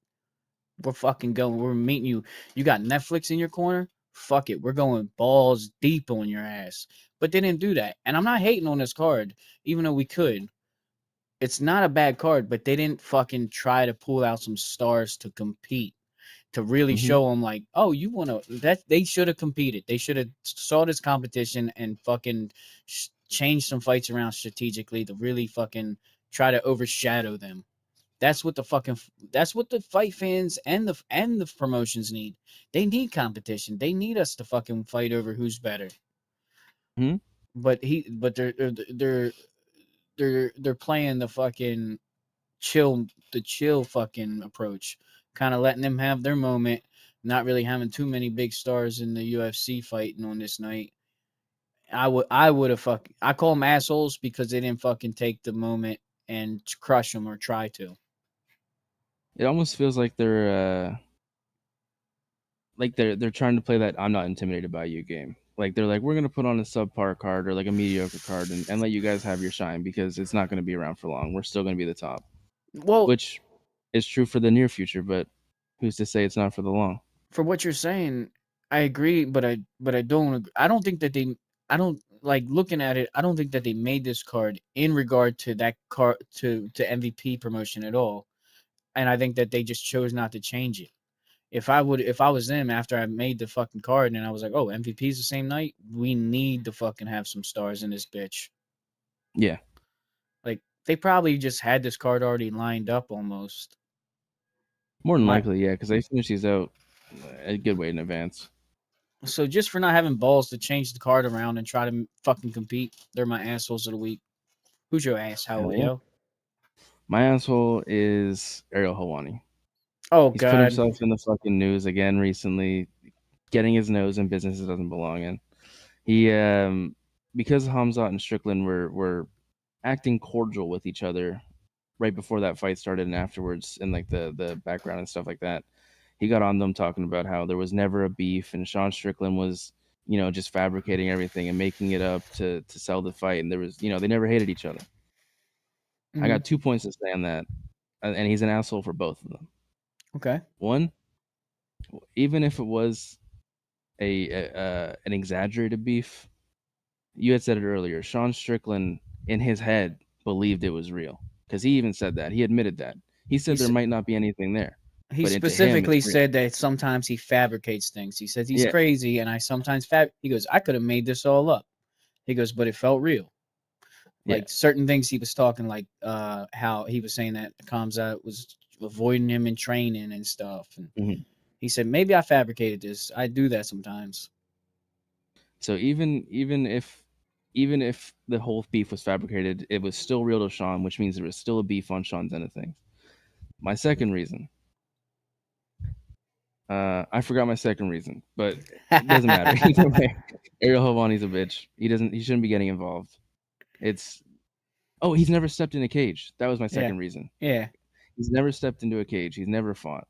We're fucking going. We're meeting you. You got Netflix in your corner? Fuck it. We're going balls deep on your ass. But they didn't do that. And I'm not hating on this card, even though we could. It's not a bad card, but they didn't fucking try to pull out some stars to compete, to really Mm-hmm. show them like, oh, you want to, that they should have competed. They should have saw this competition and fucking changed some fights around strategically to really fucking try to overshadow them. That's what the fight fans and the promotions need. They need competition. They need us to fucking fight over who's better. Mm-hmm. But they're playing the fucking chill fucking approach, kind of letting them have their moment, not really having too many big stars in the UFC fighting on this night. I would have I call them assholes because they didn't fucking take the moment and crush them or try to. It almost feels like they're trying to play that I'm not intimidated by you game. Like they're like, we're gonna put on a subpar card or like a mediocre card and let you guys have your shine because it's not gonna be around for long. We're still gonna be the top. Well, Which is true for the near future, but who's to say it's not for the long? for what you're saying, I agree, but I don't. I don't think that they. I don't like looking at it. I don't think that they made this card in regard to that card to MVP promotion at all, and I think that they just chose not to change it. If I was them after I made the fucking card and I was like, oh, MVP's the same night, we need to fucking have some stars in this bitch. Yeah. Like They probably just had this card already lined up almost. More than My likely, yeah, because they finish these out a good way in advance. So just for not having balls to change the card around and try to fucking compete, they're my assholes of the week. Who's your asshole, Hell yeah. yo? My asshole is Ariel Helwani. Oh He's put God, himself in the fucking news again recently, getting his nose in business it doesn't belong in. He because Hamzat and Strickland were acting cordial with each other right before that fight started and afterwards, and like the background and stuff like that. He got on them talking about how there was never a beef and Sean Strickland was, just fabricating everything and making it up to sell the fight, and there was, they never hated each other. I Mhm. got 2 points to say on that, and he's an asshole for both of them. Okay. One, even if it was an exaggerated beef, you had said it earlier. Sean Strickland, in his head, believed it was real because he even said that. He admitted that. He said there He's might not be anything there, he but to him, it's specifically real. said that sometimes he fabricates things. He says he's Yeah, crazy, and I sometimes He goes, I could have made this all up. He goes, but it felt real. yeah. Like certain things he was talking, like how he was saying that Kamzat was avoiding him in training and stuff, and Mhm. he said maybe I fabricated this. I do that sometimes. So even if the whole beef was fabricated, it was still real to Sean, which means there was still a beef on Sean's end of things. My second reason, I forgot my second reason, but it doesn't matter. Either way, Ariel Helwani's a bitch. He shouldn't be getting involved. It's he's never stepped in a cage. That was my Yeah, second reason. yeah, He's never stepped into a cage. He's never fought.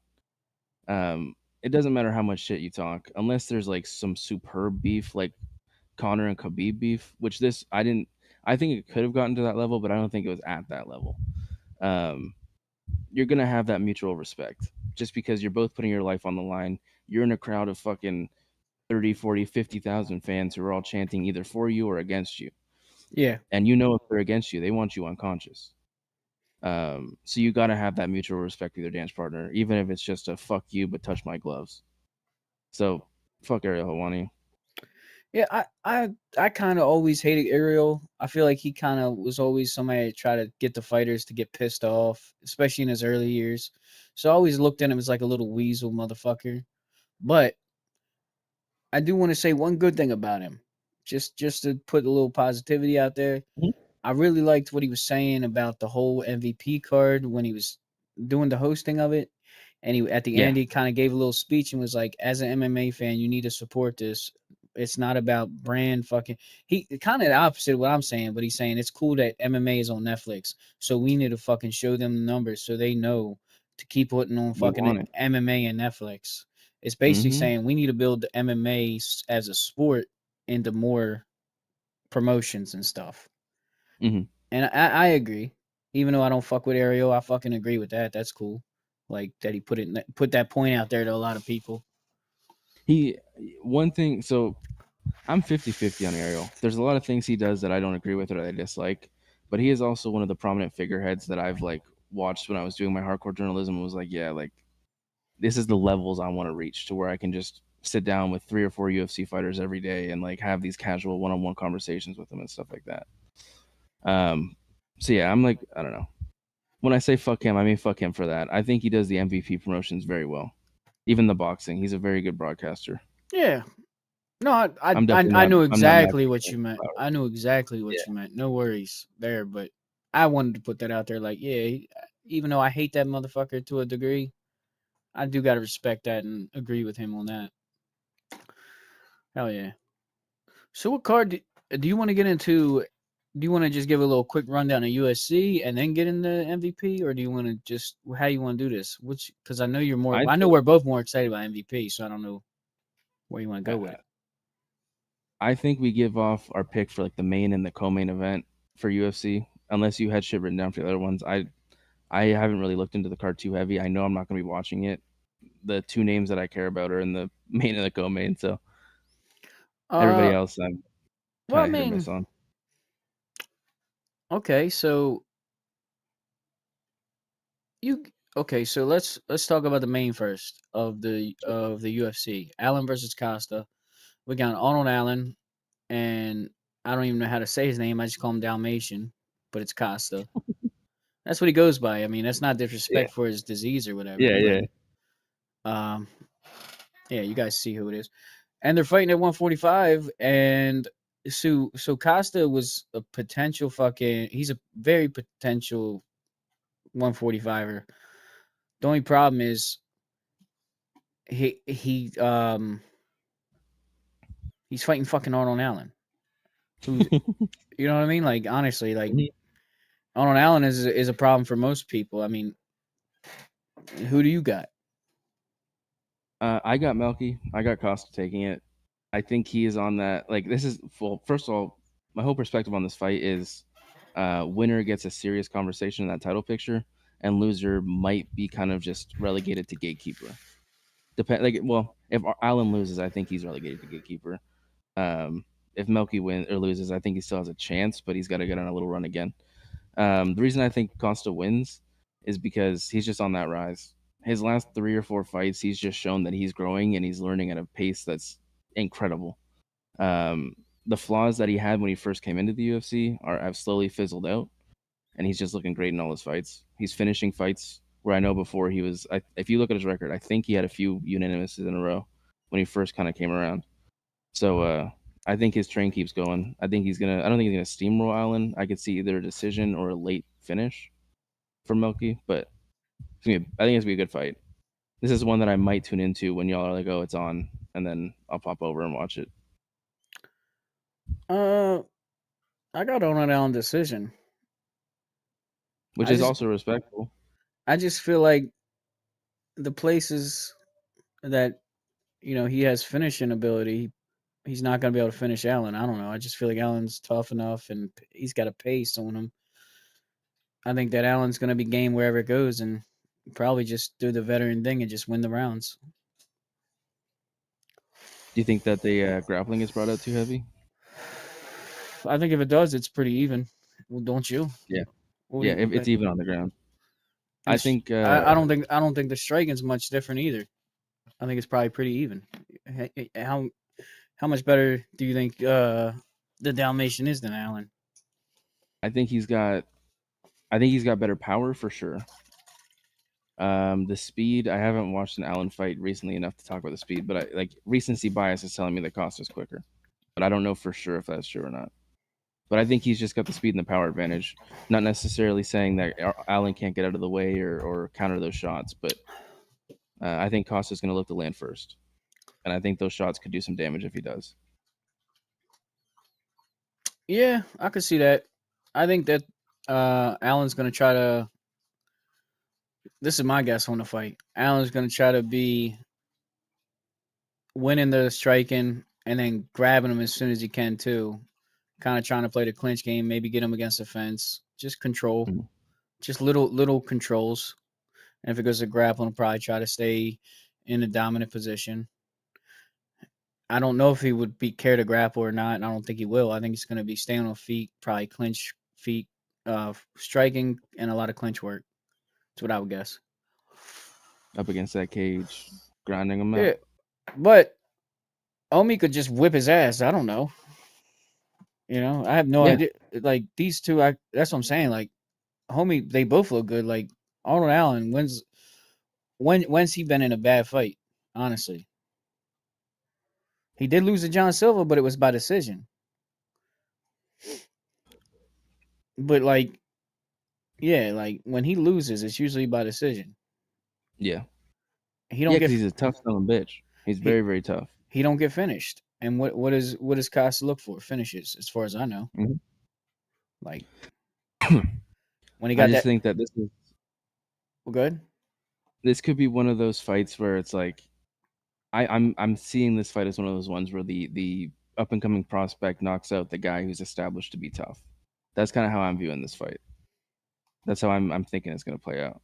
It doesn't matter how much shit you talk, unless there's like some superb beef, like Connor and Khabib beef, which this I didn't. I think it could have gotten to that level, but I don't think it was at that level. Um, you're gonna have that mutual respect just because you're both putting your life on the line. You're in a crowd of fucking 30, 40, 50,000 fans who are all chanting either for you or against you. yeah. And if they're against you, they want you unconscious. So you got to have that mutual respect with your dance partner, even if it's just a fuck you, but touch my gloves. So fuck Ariel Helwani. Yeah, I kind of always hated Ariel. I feel like he kind of was always somebody to try to get the fighters to get pissed off, especially in his early years. So I always looked at him as like a little weasel motherfucker. But I do want to say one good thing about him, just to put a little positivity out there. Mhm. I really liked what he was saying about the whole MVP card when he was doing the hosting of it. And he at the Yeah, end he kind of gave a little speech and was like, as an MMA fan, you need to support this. It's not about brand fucking he kind of the opposite of what I'm saying, but he's saying it's cool that MMA is on Netflix. So we need to fucking show them the numbers so they know to keep putting on we fucking want it. MMA and Netflix. It's basically Mm-hmm. saying we need to build the MMA as a sport into more promotions and stuff. Mm-hmm. And I agree. Even though I don't fuck with Ariel, I fucking agree with that. That's cool. Like that he put that point out there to a lot of people. He one thing. So I'm 50-50 on Ariel. There's a lot of things he does that I don't agree with or that I dislike, but he is also one of the prominent figureheads that I've like watched when I was doing my hardcore journalism. And was like, yeah, like this is the levels I want to reach to where I can just sit down with 3 or 4 UFC fighters every day and like have these casual one-on-one conversations with them and stuff like that. Um, so yeah, I'm like, I don't know. When I say fuck him, I mean fuck him for that. I think he does the MVP promotions very well. Even the boxing, he's a very good broadcaster. Yeah. No, I'm definitely I not. knew I'm not mad exactly at what him you meant. for power. I knew exactly Yeah, what you meant. No worries there, but I wanted to put that out there. Like, yeah, even though I hate that motherfucker to a degree, I do gotta respect that and agree with him on that. Hell yeah. So what card do you want to get into? Do you want to just give a little quick rundown of USC and then get into MVP, or do you want to just how you want to do this? Which because I know you're more. I I know think we're both more excited about MVP, so I don't know where you want to go with I it. I think we give off our pick for like the main and the co-main event for UFC, unless you had shit written down for the other ones. I haven't really looked into the card too heavy. I know I'm not going to be watching it. The 2 names that I care about are in the main and the co-main, so everybody Uh, else I'm well, kind I of hit or miss mean, on. okay, so you okay, so let's talk about the main first of the UFC. Allen versus Costa. We got Arnold Allen, and I don't even know how to say his name. I just call him Dalmatian, but it's Costa. That's what he goes by. I mean, that's not disrespect Yeah. for his disease or whatever. Yeah. But, yeah, you guys see who it is. And they're fighting at 145. And so Costa was a potential he's a very potential 145er. The only problem is he's fighting fucking Arnold Allen. Who's you know what I mean? Like honestly, like Mhm. Arnold Allen is a problem for most people. I mean, who do you got? I got Melky. I got Costa taking it. I think he is on that. Like this is well. First of all, my whole perspective on this fight is, winner gets a serious conversation in that title picture, and loser might be kind of just relegated to gatekeeper. If Allen loses, I think he's relegated to gatekeeper. If Melky wins or loses, I think he still has a chance, but he's got to get on a little run again. The reason I think Costa wins is because he's just on that rise. His last 3 or 4 fights, he's just shown that he's growing and he's learning at a pace that's incredible. The flaws that he had when he first came into the UFC have slowly fizzled out, and he's just looking great in all his fights. He's finishing fights where I know before he was. If you look at his record, I think he had a few unanimouses in a row when he first kind of came around. So I think his train keeps going. I don't think he's gonna steamroll Allen. I could see either a decision or a late finish for Melky, but I think it's gonna be a good fight. This is one that I might tune into when y'all are like, "Oh, it's on," and then I'll pop over and watch it. I got Arnold Allen decision. Which I is just also respectful. I just feel like the places that he has finishing ability, he's not going to be able to finish Allen. I don't know. I just feel like Allen's tough enough and he's got a pace on him. I think that Allen's going to be game wherever it goes and probably just do the veteran thing and just win the rounds. Do you think that the grappling is brought out too heavy? I think if it does, it's pretty even. Well, don't you? Yeah, What do yeah. you If it's even on the ground, and I think. I don't think the striking's much different either. I think it's probably pretty even. How much better do you think the Dalmatian is than Allen? I think he's got better power for sure. The speed, I haven't watched an Allen fight recently enough to talk about the speed, but recency bias is telling me that Costa's quicker, but I don't know for sure if that's true or not. But I think he's just got the speed and the power advantage. Not necessarily saying that Allen can't get out of the way or counter those shots, but I think Costa's going to look to land first, and I think those shots could do some damage if he does. Yeah, I could see that. I think that Allen's going to try to. This is my guess on the fight. Allen's going to try to be winning the striking and then grabbing him as soon as he can too. Kind of trying to play the clinch game, maybe get him against the fence. Just control, just little controls. And if it goes to grappling, he'll probably try to stay in a dominant position. I don't know if he would care to grapple or not, and I don't think he will. I think he's going to be staying on feet, probably clinch feet, striking, and a lot of clinch work. That's what I would guess. Up against that cage, grinding him Yeah, out. but Omi could just whip his ass. I don't know. I have no idea. Like these two, that's what I'm saying. Like, homie, they both look good. Like Arnold Allen, when's he been in a bad fight? Honestly, he did lose to John Silva, but it was by decision. But like, yeah, like when he loses, it's usually by decision. Yeah. He don't because get. he's a tough son of a bitch. He's He, very, very tough. he don't get finished. And what does Costa look for? Finishes, as far as I know. Mhm. Like when he I got just that. think that this is Well, good. this could be one of those fights where it's like I'm seeing this fight as one of those ones where the up and coming prospect knocks out the guy who's established to be tough. That's kind of how I'm viewing this fight. That's how I'm thinking it's going to play out.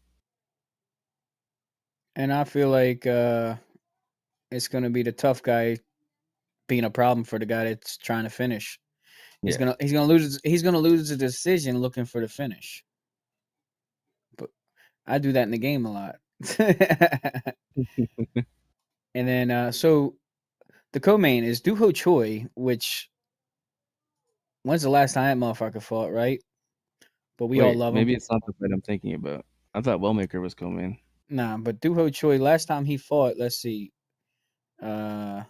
And I feel like it's going to be the tough guy being a problem for the guy that's trying to finish. He's Yeah. gonna lose the decision looking for the finish. But I do that in the game a lot. And then so the co-main is Doo-Ho Choi, which when's the last time that motherfucker fought, right? but we all Wait, love him. maybe it's not the fight I'm thinking about. I thought Wellmaker was co-main. Nah, but Doo Ho Choi, last time he fought, let's see. Can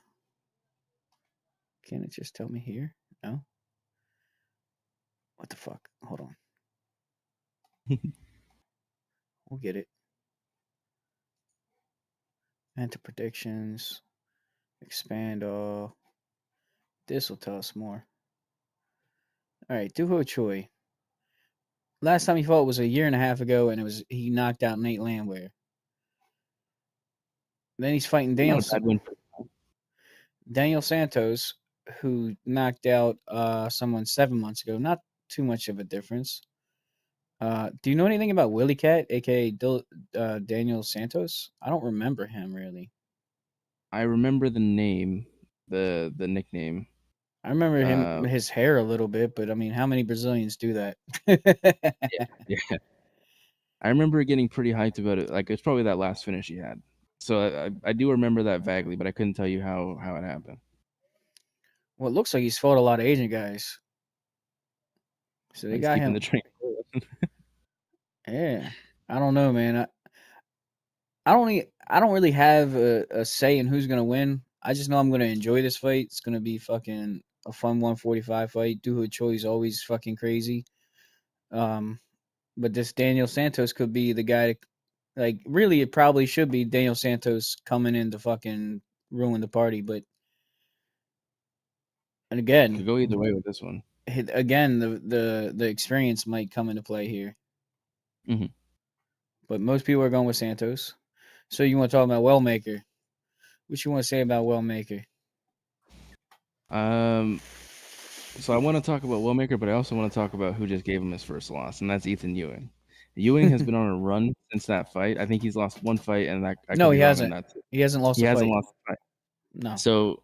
it just tell me here? No. What the fuck? Hold on. We'll get it. Enter predictions. Expand all. This will tell us more. All right, Doo Ho Choi. Last time he fought was a year and a half ago, and he knocked out Nate Landwehr. Then he's fighting Not a bad win. Daniel Santos, who knocked out someone 7 months ago. Not too much of a difference. Do you know anything about Willie Cat, aka Daniel Santos? I don't remember him really. I remember the name, the nickname. I remember him, his hair a little bit, but I mean, how many Brazilians do that? Yeah. I remember getting pretty hyped about it. Like, it's probably that last finish he had. So I do remember that vaguely, but I couldn't tell you how it happened. Well, it looks like he's fought a lot of Asian guys. So they He's got keeping him. the train. Yeah, I don't know, man. I don't really have a say in who's gonna win. I just know I'm gonna enjoy this fight. It's gonna be fucking a fun 145 fight. Doo Ho Choi is always fucking crazy. But this Daniel Santos could be the guy. Like, really, it probably should be Daniel Santos coming in to fucking ruin the party. But and again, Could go either way with this one. Again, the experience might come into play here. Mm-hmm. But most people are going with Santos. So you want to talk about Wellmaker? What you want to say about Wellmaker? So I want to talk about Wellmaker, but I also want to talk about who just gave him his first loss, and that's Ethan Ewing. Ewing has been on a run since that fight. I think he's lost one fight, and no, he hasn't. He hasn't lost. He hasn't lost a fight. No. So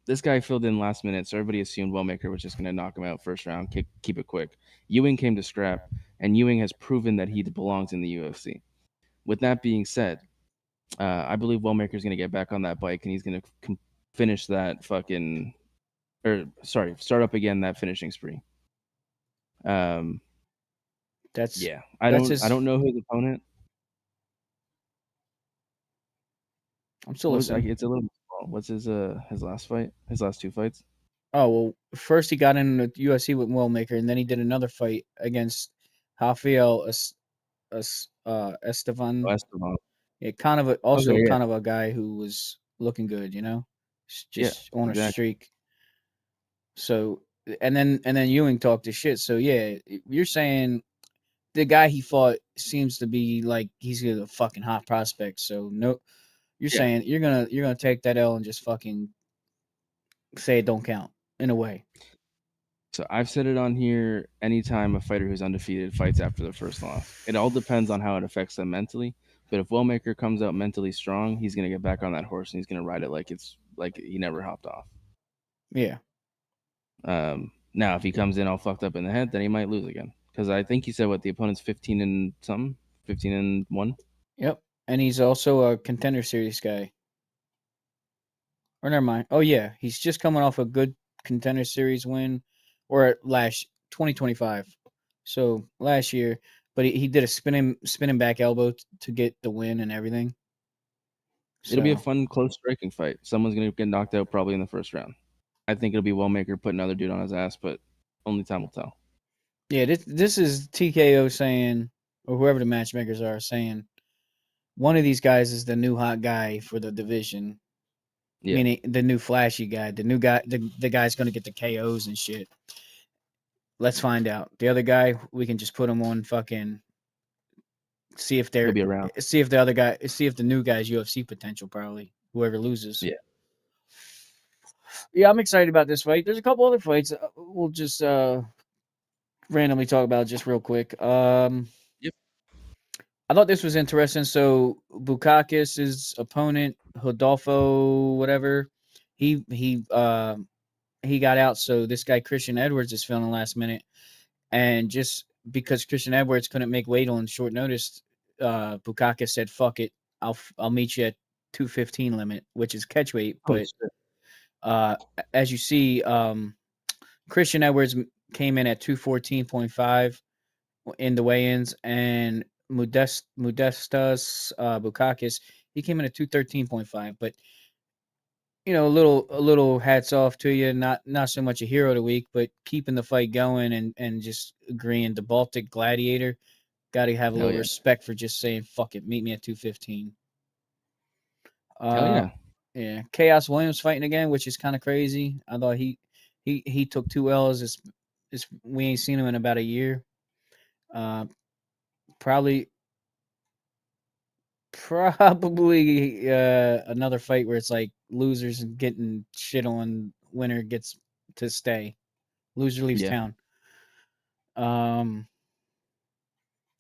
this guy filled in last minute, so everybody assumed Wellmaker was just going to knock him out first round, keep it quick. Ewing came to scrap, and Ewing has proven that he belongs in the UFC. With that being said, I believe Wellmaker's going to get back on that bike, and he's going to finish that start up again that finishing spree. I don't know his opponent. I'm still listening. It's a little small. What's his last fight? His last two fights? Oh, well, first he got in the UFC with Wellmaker, and then he did another fight against Rafael Estevan. Estevan. Yeah, kind of a guy who was looking good, you know, just on a streak. So, and then Ewing talked his shit. So yeah, you're saying the guy he fought seems to be like he's a fucking hot prospect. So no, you're saying you're gonna take that L and just fucking say it don't count in a way. So I've said it on here. Anytime a fighter who's undefeated fights after their first loss, it all depends on how it affects them mentally. But if Wellmaker comes out mentally strong, he's gonna get back on that horse and he's gonna ride it like it's like he never hopped off. Yeah. Now if he comes in all fucked up in the head, then he might lose again. Because I think you said the opponent's 15-1. Yep, and he's also a contender series guy. Or never mind. Oh yeah, he's just coming off a good contender series win, or last 2025. So last year, but he did a spinning back elbow to get the win and everything. It'll be a fun, close striking fight. Someone's gonna get knocked out probably in the first round. I think it'll be Wellmaker putting another dude on his ass, but only time will tell. Yeah, this is TKO saying, or whoever the matchmakers are saying, one of these guys is the new hot guy for the division. Yeah. Meaning the new flashy guy, the new guy, the guy's going to get the KOs and shit. Let's find out. The other guy, we can just put him on fucking see if they're around. See if the new guy's UFC potential probably. Whoever loses. Yeah. Yeah, I'm excited about this fight. There's a couple other fights we'll just randomly talk about just real quick. Yep. I thought this was interesting. So Bukakis' opponent, Rodolfo, whatever, he got out. So this guy Christian Edwards is feeling last minute, and just because Christian Edwards couldn't make weight on short notice, Bukakis said, "Fuck it, I'll meet you at 215 limit, which is catch weight." But as you see, Christian Edwards came in at 214.5. in the weigh-ins, and Modestas Bukakis, he came in at 213.5. But a little hats off to you. Not so much a hero of the week, but keeping the fight going and just agreeing. The Baltic Gladiator, got to have a Hell little yeah. respect for just saying fuck it, meet me at 215. Hell yeah. Yeah, Chaos Williams fighting again, which is kind of crazy. I thought he took 2 L's. It's we ain't seen him in about a year. Uh, probably another fight where it's like losers and getting shit on, winner gets to stay. Loser leaves Yeah. town.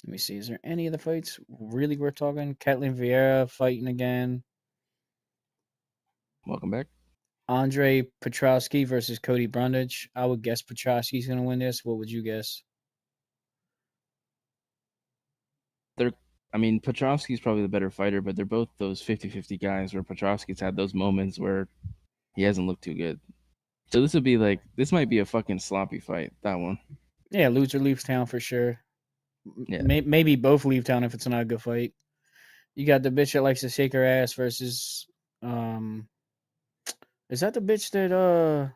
Let me see. Is there any other fights really worth talking? Ketlin Vieira fighting again. Welcome back. Andre Petrowski versus Cody Brundage. I would guess Petrowski's going to win this. What would you guess? Petrovsky's probably the better fighter, but they're both those 50-50 guys where Petrovsky's had those moments where he hasn't looked too good. So this might be a fucking sloppy fight, that one. Yeah, loser leaves town for sure. Yeah. Maybe both leave town if it's not a good fight. You got the bitch that likes to shake her ass versus is that the bitch that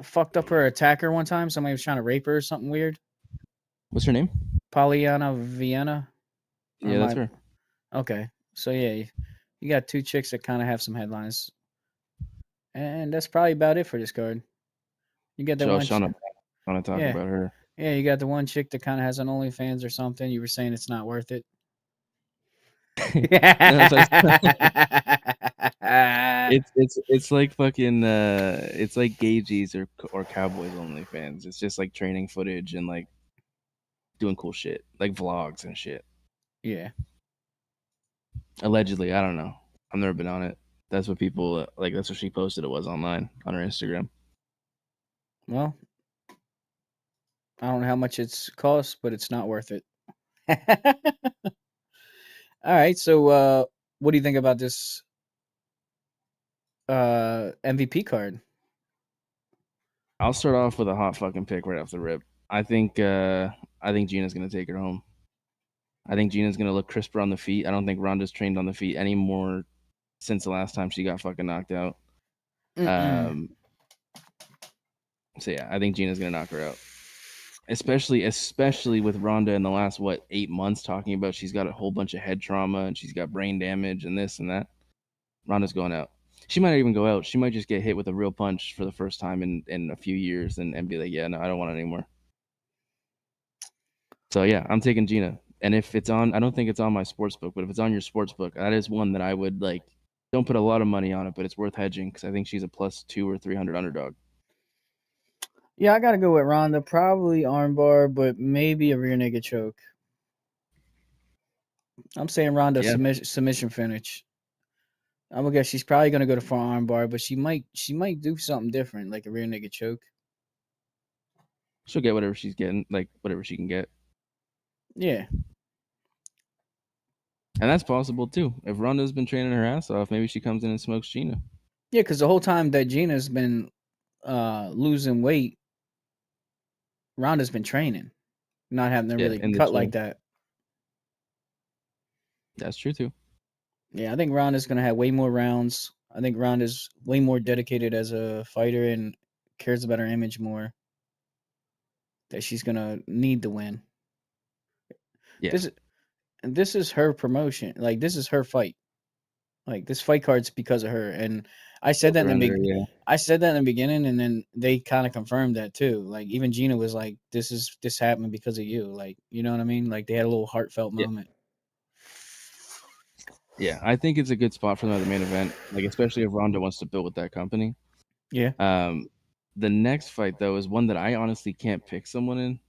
fucked up her attacker one time? Somebody was trying to rape her or something weird. What's her name? Pollyanna Vienna. Yeah, that's her. Okay, so yeah, you got two chicks that kind of have some headlines, and that's probably about it for this card. You got that one. Shauna want to talk about her. Yeah, you got the one chick that kind of has an OnlyFans or something. You were saying it's not worth it. It's like fucking it's like Gageys or Cowboys OnlyFans. It's just like training footage and like doing cool shit, like vlogs and shit. Yeah. Allegedly, I don't know. I've never been on it. That's what people like. That's what she posted. It was online on her Instagram. Well, I don't know how much it's cost, but it's not worth it. All right, so what do you think about this MVP card? I'll start off with a hot fucking pick right off the rip. I think Gina's gonna take her home. I think Gina's gonna look crisper on the feet. I don't think Ronda's trained on the feet anymore since the last time she got fucking knocked out. So yeah, I think Gina's gonna knock her out. Especially with Ronda in the last 8 months talking about she's got a whole bunch of head trauma and she's got brain damage and this and that. Ronda's going out. She might not even go out. She might just get hit with a real punch for the first time in a few years and be like, yeah, no, I don't want it anymore. So yeah, I'm taking Gina. And if it's on, I don't think it's on my sports book, but if it's on your sports book, that is one that I would like. Don't put a lot of money on it, but it's worth hedging because I think she's a +200 or 300 underdog. Yeah, I gotta go with Ronda. Probably armbar, but maybe a rear naked choke. I'm saying Ronda submission finish. I'm gonna guess she's probably gonna go to front armbar, but she might do something different, like a rear naked choke. She'll get whatever she's getting, like whatever she can get. Yeah. And that's possible too. If Ronda's been training her ass off, maybe she comes in and smokes Gina. Yeah, because the whole time that Gina's been losing weight, Ronda's been training, not having to really cut like that. That's true too. Yeah, I think Ronda's gonna have way more rounds. I think Ronda's way more dedicated as a fighter and cares about her image more. That she's gonna need to win. Yeah. This is her promotion. Like, this is her fight. Like, this fight card's because of her. And I said that in the beginning, and then they kind of confirmed that too. Like, even Gina was like, "This happened because of you." Like, you know what I mean? Like, they had a little heartfelt moment. Yeah, I think it's a good spot for them at the main event. Like, especially if Ronda wants to build with that company. Yeah. The next fight though is one that I honestly can't pick someone in.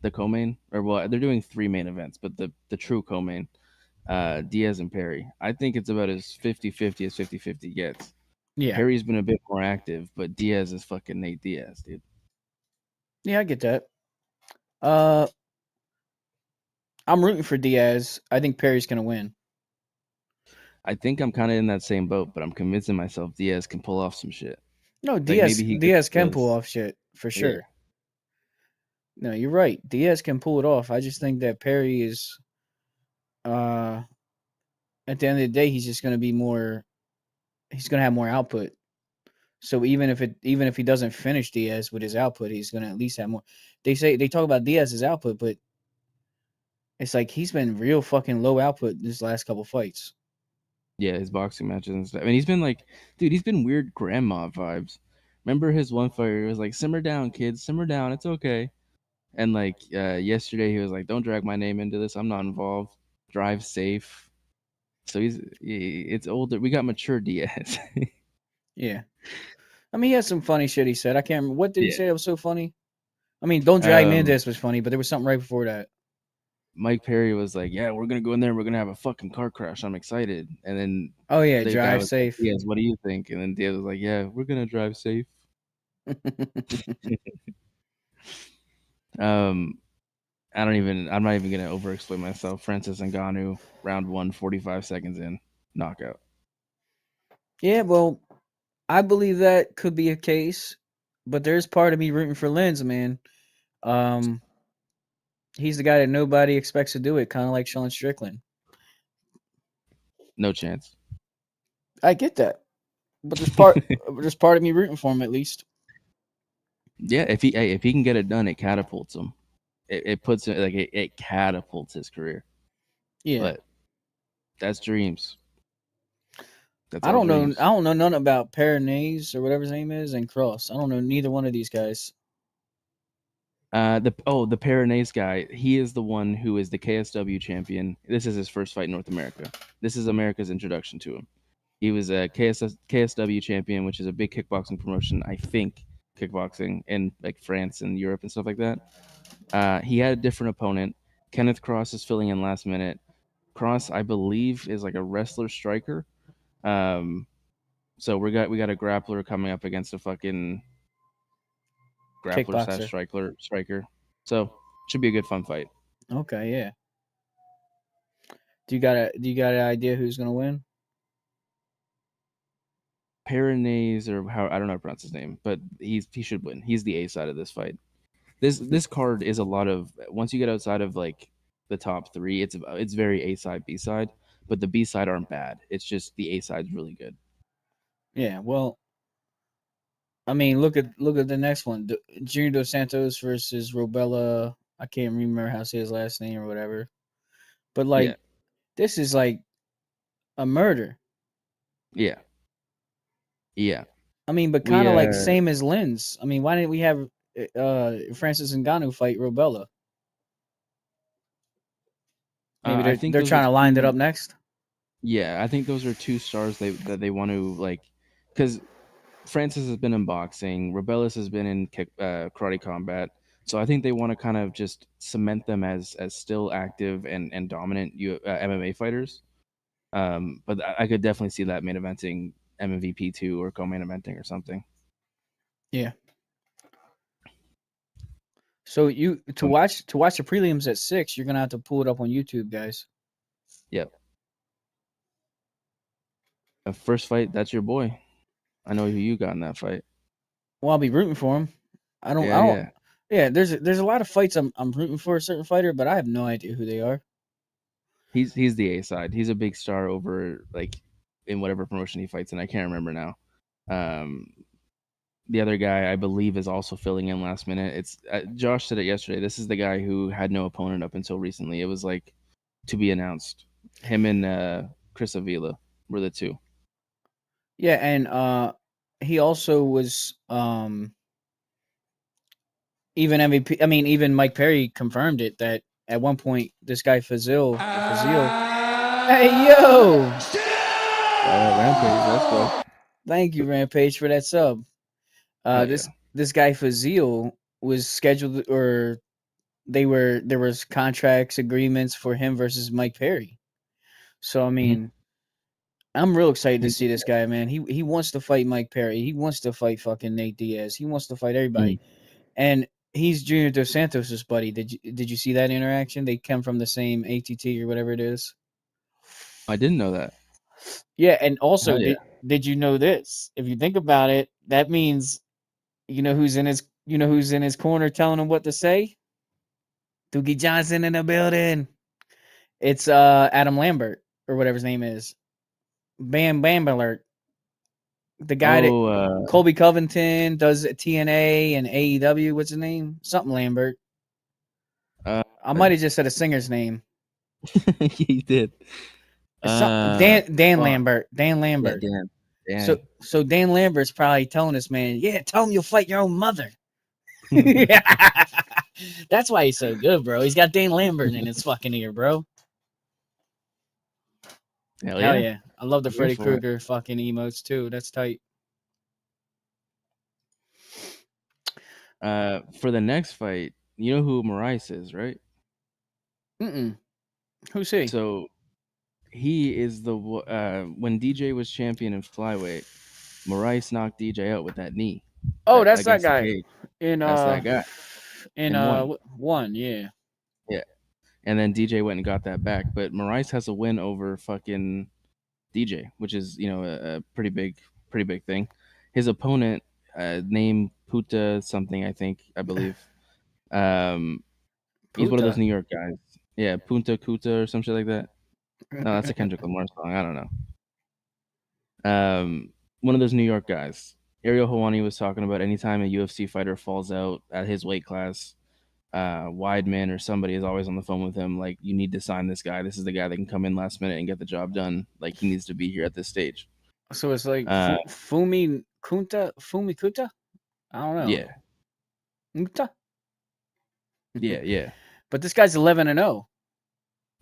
The co-main, they're doing 3 main events, but the true co-main, Diaz and Perry. I think it's about as 50-50 as 50-50 gets. Yeah. Perry's been a bit more active, but Diaz is fucking Nate Diaz, dude. Yeah, I get that. I'm rooting for Diaz. I think Perry's gonna win. I think I'm kind of in that same boat, but I'm convincing myself Diaz can pull off some shit. No, Diaz can pull off shit for sure. No, you're right. Diaz can pull it off. I just think that Perry is, uh, at the end of the day, he's just going to be more. He's going to have more output. So even if he doesn't finish Diaz with his output, he's going to at least have more. They talk about Diaz's output, but it's like he's been real fucking low output this last couple fights. Yeah, his boxing matches and stuff. I mean, he's been like, dude, he's been weird grandma vibes. Remember his one fight? He was like, "Simmer down, kids, simmer down. It's okay." And like yesterday, he was like, "Don't drag my name into this. I'm not involved. Drive safe." So it's older. We got mature Diaz. Yeah. I mean, he had some funny shit he said. I can't remember. What did he Yeah. say that was so funny? I mean, don't drag me into this was funny, but there was something right before that. Mike Perry was like, "Yeah, we're gonna go in there. We're gonna have a fucking car crash. I'm excited." And then Oh, yeah, the guy drive was like, safe. "Diaz, what do you think?" And then Diaz was like, "Yeah, we're gonna drive safe." Um, I'm not even gonna overexplain myself. Francis Ngannou, round 1, 45 seconds in, knockout. Yeah, well, I believe that could be a case, but there's part of me rooting for Lenz, man. Um, he's the guy that nobody expects to do it, kind of like Sean Strickland. No chance. I get that, but there's part of me rooting for him at least. Yeah, if he can get it done, it catapults him. It puts it like it catapults his career. Yeah, But that's dreams. That's I all don't know. dreams. I don't know nothing about Peronese or whatever his name is and Cross. I don't know neither one of these guys. The Peronese guy, he is the one who is the KSW champion. This is his first fight in North America. This is America's introduction to him. He was a KSW champion, which is a big kickboxing promotion, I think, kickboxing in like France and Europe and stuff like that. He had a different opponent. Kenneth Cross is filling in last minute. Cross, I believe, is like a wrestler striker. So we got a grappler coming up against a fucking grappler slash Kickboxer. striker. So should be a good fun fight. Okay, yeah. Do you got an idea who's gonna win? Peronese or how I don't know how to pronounce his name, but he should win. He's the A side of this fight. This card is a lot of once you get outside of like the top 3, it's very A side B side, but the B side aren't bad. It's just the A side's really good. Yeah, well, I mean, look at the next one, Junior Dos Santos versus Robella. I can't remember how to say his last name or whatever, but Yeah, like this is like a murder. yeah, yeah. I mean, but We kind of like same as Lenz. I mean, why didn't we have Francis Ngannou fight Robella? Maybe I think they're those are trying to line that two. up next. Yeah, I think those are 2 stars that they want to like, because Francis has been in boxing, Rebellis has been in karate combat. So I think they want to kind of just cement them as still active and dominant MMA fighters. But I could definitely see that main eventing MMVP 2 or co-main eventing or something. Yeah. So you to Um, watch the prelims at 6, you're gonna have to pull it up on YouTube, guys. Yep. First fight, that's your boy. I know who you got in that fight. Well, I'll be rooting for him. I don't. Yeah. Yeah, there's a lot of fights I'm rooting for a certain fighter, but I have no idea who they are. He's the A side. He's a big star over like in whatever promotion he fights in. I can't remember now. Um, the other guy I believe is also filling in last minute. It's Josh said it yesterday. This is the guy who had no opponent up until recently. It was like to be announced. Him and Chris Avila were the 2. Yeah, and he also was even MVP. I mean, even Mike Perry confirmed it that at one point this guy Fazil. Hey yo! Rampage, let's go. Thank you, Rampage, for that sub. Hell yeah. This guy Fazil was scheduled, or there was contracts agreements for him versus Mike Perry. So I mean, I'm real excited to see this guy, man. He wants to fight Mike Perry. He wants to fight fucking Nate Diaz. He wants to fight everybody. And he's Junior Dos Santos' buddy. Did you see that interaction? They come from the same ATT or whatever it is. I didn't know that. Yeah, and also Hell yeah. did you know this? If you think about it, that means you know who's in his corner telling him what to say? Doogie Johnson in the building. It's Adam Lambert or whatever his name is. Bam Alert. The guy that Colby Covington does TNA and AEW. What's his name? Something Lambert. I might have just said a singer's name. You did. Dan Lambert. Dan Lambert. Yeah, Dan. So Dan Lambert's probably telling this man, yeah, tell him you'll fight your own mother. That's why he's so good, bro. He's got Dan Lambert in his fucking ear, bro. Hell yeah. I love the Freddy Krueger fucking emotes too. That's tight. For the next fight, you know who Maurice is, right? Who's he? So he is the when DJ was champion in flyweight, Maurice knocked DJ out with that knee. Oh, that's that guy. That's that guy. In one, yeah. Yeah. And then DJ went and got that back. But Maurice has a win over fucking DJ, which is, a pretty big thing. His opponent, named Puta something, I believe. He's one of those New York guys. Yeah, Punta Kuta or some shit like that. No, that's a Kendrick Lamar song. I don't know. One of those New York guys. Ariel Helwani was talking about anytime a UFC fighter falls out at his weight class, Weidman or somebody is always on the phone with him. Like, you need to sign this guy. This is the guy that can come in last minute and get the job done. Like, he needs to be here at this stage. So it's like Fumi Kuta? I don't know. Yeah. Kuta? Yeah. But this guy's 11-0.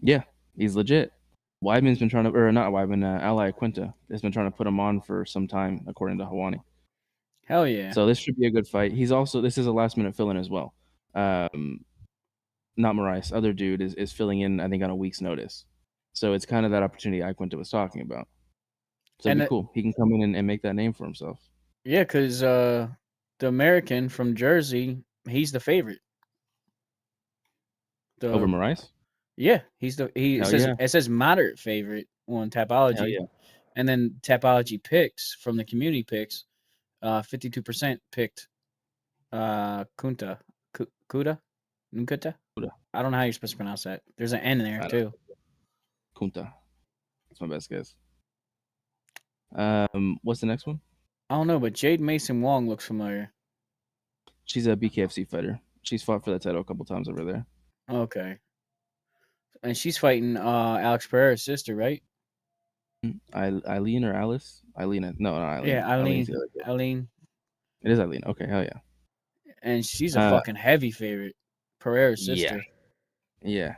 Yeah, he's legit. Weidman's been trying to, or not Weidman, Ally Quinta has been trying to put him on for some time, according to Helwani. Hell yeah. So this should be a good fight. This is a last minute fill in as well. Not Maurice, other dude is filling in, I think, on a week's notice. So it's kind of that opportunity Quinta was talking about. So it'd be cool. He can come in and make that name for himself. Yeah, because the American from Jersey, he's the favorite. Over Maurice? Yeah, it says moderate favorite on Tapology. Yeah. And then Tapology picks from the community picks, 52% picked Kuta. I don't know how you're supposed to pronounce that. There's an N there too. Kunta. That's my best guess. What's the next one? I don't know, but Jade Mason Wong looks familiar. She's a BKFC fighter. She's fought for that title a couple times over there. Okay. And she's fighting Alex Pereira's sister, right? Eileen or Alice? Eileen. No, not Eileen. Yeah, Eileen. It is Eileen. Okay, hell yeah. And she's a fucking heavy favorite. Pereira's sister. Yeah.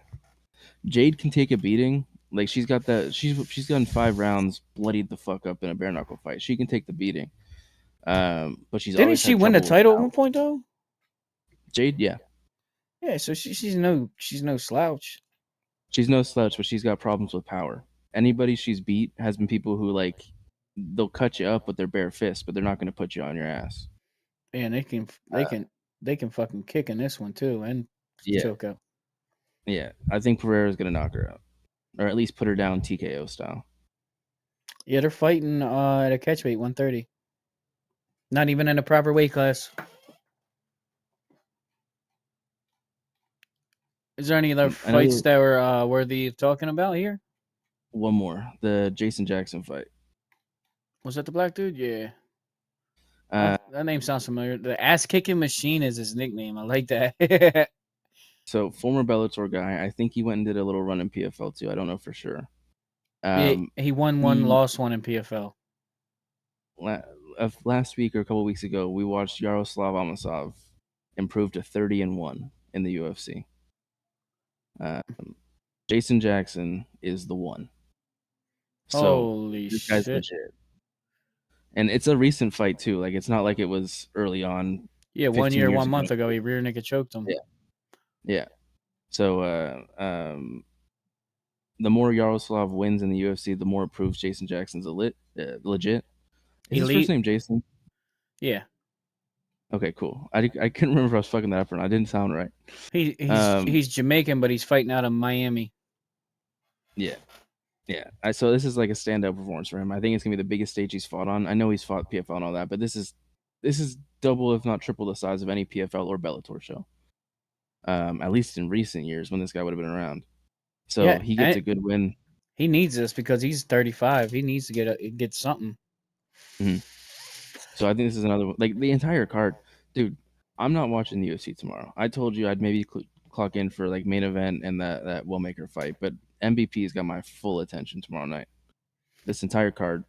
Jade can take a beating. Like, she's got that. She's gotten 5 rounds, bloodied the fuck up in a bare knuckle fight. She can take the beating. But she's didn't she win the title at one point though? Jade, yeah. Yeah, so she's no slouch. She's no slouch, but she's got problems with power. Anybody she's beat has been people who, like, they'll cut you up with their bare fist, but they're not going to put you on your ass. Yeah, and they can fucking kick in this one too and choke up. Yeah, I think Pereira's going to knock her out, or at least put her down TKO style. Yeah, they're fighting at a catchweight 130. Not even in a proper weight class. Is there any other fights that were worthy of talking about here? One more. The Jason Jackson fight. Was that the black dude? Yeah. That name sounds familiar. The ass-kicking machine is his nickname. I like that. So, former Bellator guy. I think he went and did a little run in PFL too. I don't know for sure. He won one, lost one in PFL. Last week or a couple weeks ago, we watched Yaroslav Amosov improve to 30-1 in the UFC. Jason Jackson is the one. So holy this guy's shit. Legit. And it's a recent fight too. Like, it's not like it was early on. Yeah, 1 year, 1 month ago, he rear naked choked him. Yeah. So the more Yaroslav wins in the UFC, the more it proves Jason Jackson's legit. Is his first name Jason? Yeah. Okay, cool. I couldn't remember if I was fucking that up or not. I didn't sound right. He's Jamaican, but he's fighting out of Miami. Yeah. So this is like a standout performance for him. I think it's gonna be the biggest stage he's fought on. I know he's fought PFL and all that, but this is double, if not triple, the size of any PFL or Bellator show. at least in recent years when this guy would have been around. So Yeah, he gets a good win. he needs this because he's 35. He needs to get something. Mm-hmm. So I think this is another one. Like the entire card, dude. I'm not watching the UFC tomorrow. I told you I'd maybe clock in for like main event and that Willmaker fight, but MVP's got my full attention tomorrow night. This entire card,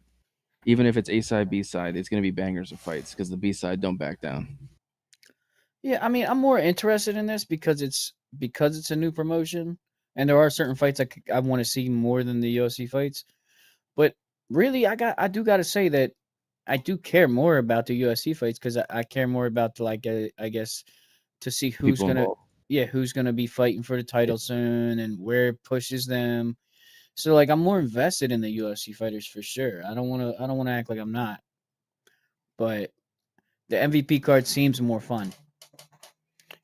even if it's A side, B side, it's gonna be bangers of fights because the B side don't back down. Yeah, I mean, I'm more interested in this because it's a new promotion, and there are certain fights I want to see more than the UFC fights. But really, I do got to say that I do care more about the UFC fights because I care more about the I guess to see who's People gonna involved. who's gonna be fighting for the title soon and where it pushes them. So like I'm more invested in the UFC fighters for sure. I don't want to act like I'm not. But the MVP card seems more fun.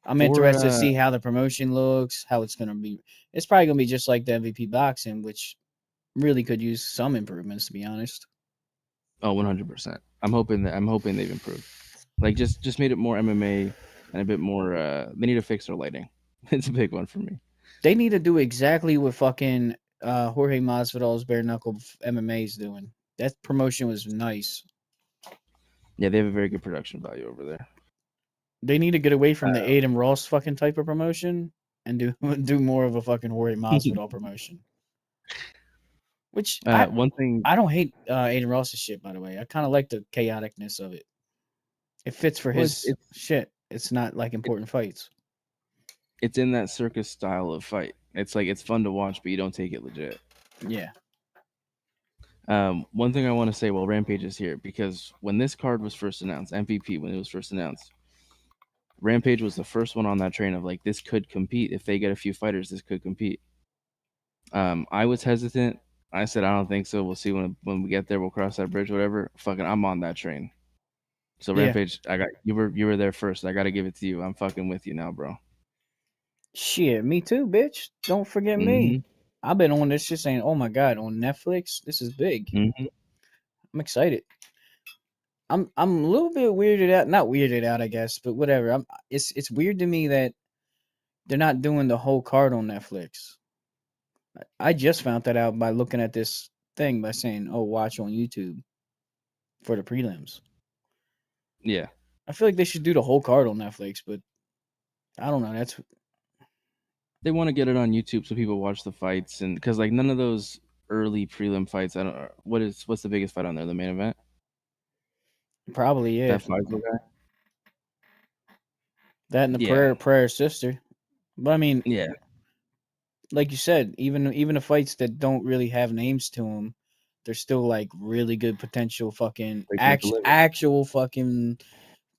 I'm For interested to see how the promotion looks, how it's gonna be. It's probably gonna be just like the MVP boxing, which really could use some improvements to be honest. 100%. I'm hoping they've improved. Like just made it more MMA and a bit more. They need to fix their lighting. It's a big one for me. They need to do exactly what fucking Jorge Masvidal's bare knuckle MMA is doing. That promotion was nice. Yeah, they have a very good production value over there. They need to get away from the Aiden Ross fucking type of promotion and do more of a fucking Jorge Masvidal promotion. Which one thing I don't hate Aiden Ross's shit, by the way. I kind of like the chaoticness of it. It fits for his shit. It's not like important fights. It's in that circus style of fight. It's like it's fun to watch, but you don't take it legit. Yeah. One thing I want to say while Rampage is here, because when this card was first announced, MVP, when it was first announced, Rampage was the first one on that train of like, this could compete. If they get a few fighters, this could compete. I was hesitant. I said, I don't think so. We'll see when we get there. We'll cross that bridge, whatever. Fucking, I'm on that train. So Rampage, you were there first. I got to give it to you. I'm fucking with you now, bro. Shit, me too, bitch. Don't forget me. I've been on this shit saying, oh my God, on Netflix, this is big. I'm excited. I'm a little bit weirded out. Not weirded out, I guess, but whatever. It's weird to me that they're not doing the whole card on Netflix. I just found that out by looking at this thing by saying, oh, watch on YouTube for the prelims. Yeah. I feel like they should do the whole card on Netflix, but I don't know. They want to get it on YouTube so people watch the fights, and because like none of those early prelim fights, I don't. What's the biggest fight on there? The main event? Probably, yeah. That Faisal guy. That and the prayer sister. But I mean, yeah, like you said, even the fights that don't really have names to them, they're still like really good potential fucking actual fucking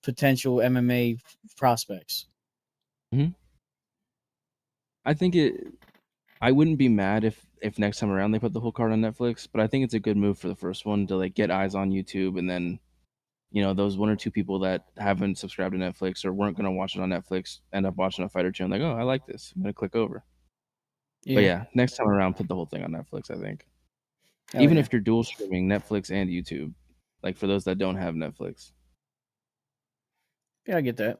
potential MMA prospects. I think I wouldn't be mad if next time around they put the whole card on Netflix, but I think it's a good move for the first one to like get eyes on YouTube, and then those one or two people that haven't subscribed to Netflix or weren't gonna watch it on Netflix end up watching a fight or two and like, oh, I like this. I'm gonna click over. Yeah. But yeah, next time around, put the whole thing on Netflix. I think, even if you're dual streaming Netflix and YouTube, like for those that don't have Netflix. Yeah, I get that.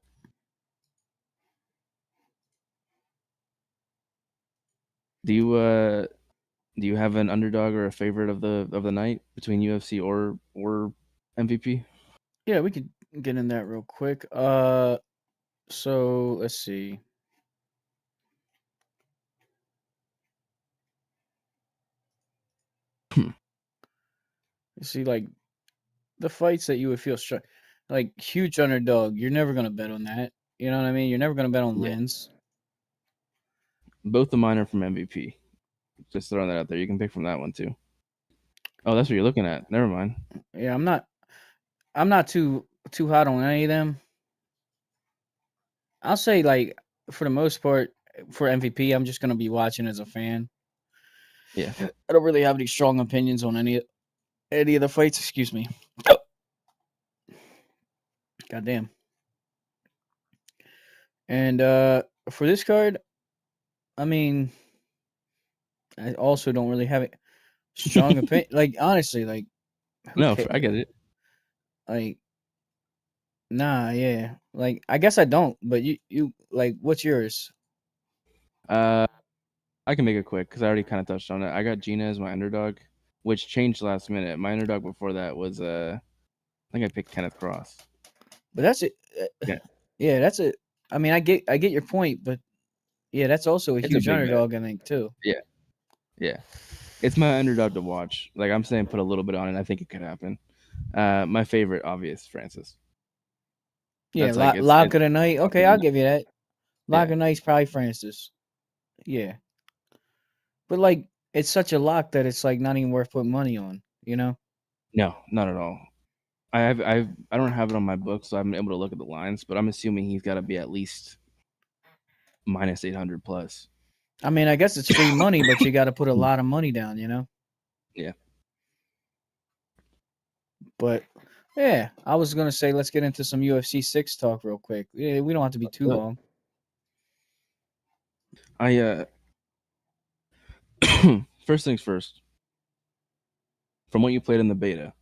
Do you have an underdog or a favorite of the night between UFC or MVP? Yeah, we could get in that real quick. So let's see. See, like the fights that you would feel like huge underdog. You're never gonna bet on that. You know what I mean? You're never gonna bet on Lens. Both of mine are from MVP. Just throwing that out there. You can pick from that one too. Oh, that's what you're looking at. Never mind. Yeah, I'm not too hot on any of them. I'll say like for the most part for MVP, I'm just gonna be watching as a fan. Yeah. I don't really have any strong opinions on any of the fights. Excuse me. Goddamn. And for this card, I mean, I also don't really have a strong opinion. Like honestly, like no, I get it. Like, nah, yeah. Like, I guess I don't. But you like, what's yours? I can make it quick because I already kind of touched on it. I got Gina as my underdog, which changed last minute. My underdog before that was I think I picked Kenneth Cross. But that's it. Yeah. Yeah, that's it. I mean, I get your point, but yeah, that's also a It's a huge big bet. underdog, I think, too. Yeah. It's my underdog to watch. Like I'm saying, put a little bit on it. I think it could happen. My favorite, obvious, Francis. Yeah, That's like it's lock of the night. lock Okay, of the I'll night. give you that. Lock Yeah. of the night's probably Francis. Yeah, but like it's such a lock that it's like not even worth putting money on. You know? No, not at all. I don't have it on my book, so I'm able to look at the lines, but I'm assuming he's got to be at least minus 800 plus. I mean, I guess it's free money, but you got to put a lot of money down. You know? Yeah. But yeah, I was gonna say let's get into some UFC 6 talk real quick. Yeah, we don't have to be too long. I first things first. From what you played in the beta,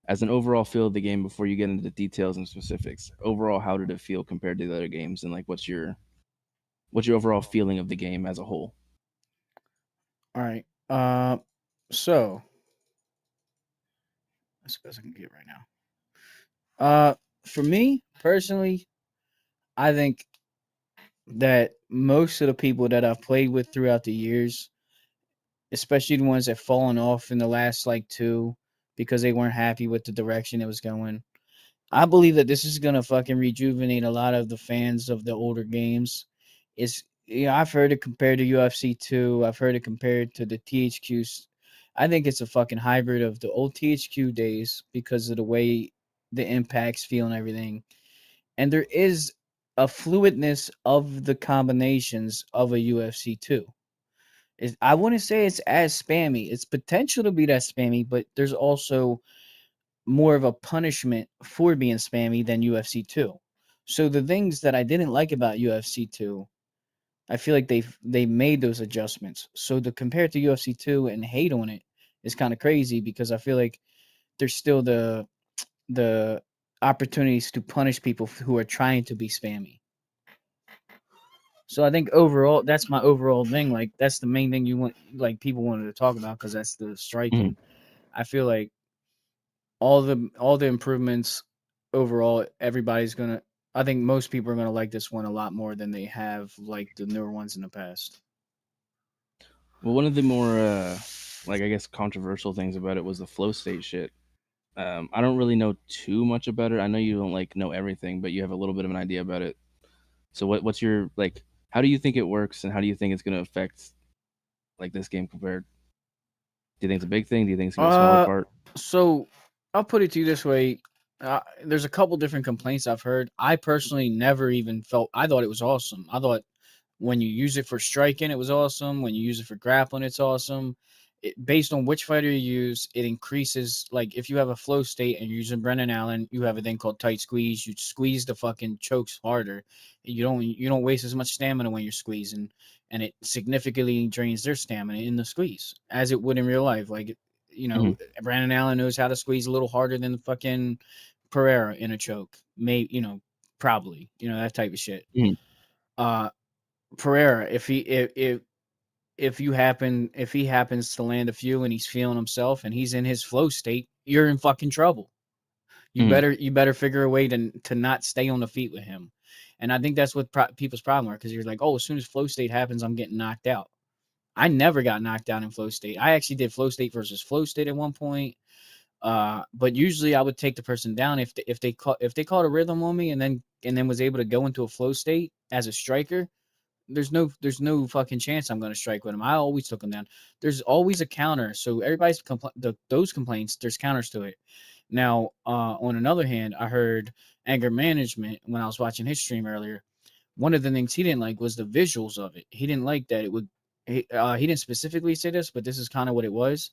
as an overall feel of the game before you get into the details and specifics, overall how did it feel compared to the other games, and like what's your overall feeling of the game as a whole? All right. So that's the best I can get right now. For me personally, I think that most of the people that I've played with throughout the years, especially the ones that fallen off in the last like two because they weren't happy with the direction it was going. I believe that this is gonna fucking rejuvenate a lot of the fans of the older games. It's I've heard it compared to UFC 2. I've heard it compared to the THQs. I think it's a fucking hybrid of the old THQ days because of the way the impacts feel and everything. And there is a fluidness of the combinations of a UFC 2. I wouldn't say it's as spammy. It's potential to be that spammy, but there's also more of a punishment for being spammy than UFC 2. So the things that I didn't like about UFC 2, I feel like they made those adjustments. So to compare it to UFC 2 and hate on it is kind of crazy because I feel like there's still the opportunities to punish people who are trying to be spammy. So I think overall, that's my overall thing. Like that's the main thing you want, like people wanted to talk about because that's the striking. I feel like all the improvements overall, everybody's gonna. I think most people are gonna like this one a lot more than they have like the newer ones in the past. Well, one of the more like I guess controversial things about it was the flow state shit. I don't really know too much about it. I know you don't like know everything, but you have a little bit of an idea about it. So what's your like? How do you think it works, and how do you think it's going to affect like this game compared? Do you think it's a big thing? Do you think it's going to be a smaller part? So I'll put it to you this way. There's a couple different complaints I've heard. I personally never even felt. I thought it was awesome. I thought when you use it for striking, it was awesome. When you use it for grappling, it's awesome. Based on which fighter you use, it increases. Like if you have a flow state and you're using Brendan Allen, you have a thing called tight squeeze. You squeeze the fucking chokes harder. You don't waste as much stamina when you're squeezing, and it significantly drains their stamina in the squeeze, as it would in real life. Like Brandon Allen knows how to squeeze a little harder than the fucking Pereira in a choke. Probably, that type of shit. Mhm. Pereira, if he happens to land a few and he's feeling himself and he's in his flow state, you're in fucking trouble. Mhm. You better figure a way to not stay on the feet with him. And I think that's what people's problem are because you're like, oh, as soon as flow state happens, I'm getting knocked out. I never got knocked out in flow state. I actually did flow state versus flow state at one point. But usually I would take the person down if they caught a rhythm on me and then was able to go into a flow state as a striker. There's no fucking chance I'm going to strike with him. I always took him down. There's always a counter. So everybody's those complaints, there's counters to it. Now, on another hand, I heard anger management when I was watching his stream earlier. One of the things he didn't like was the visuals of it. He didn't like that it would. He didn't specifically say this, but this is kind of what it was.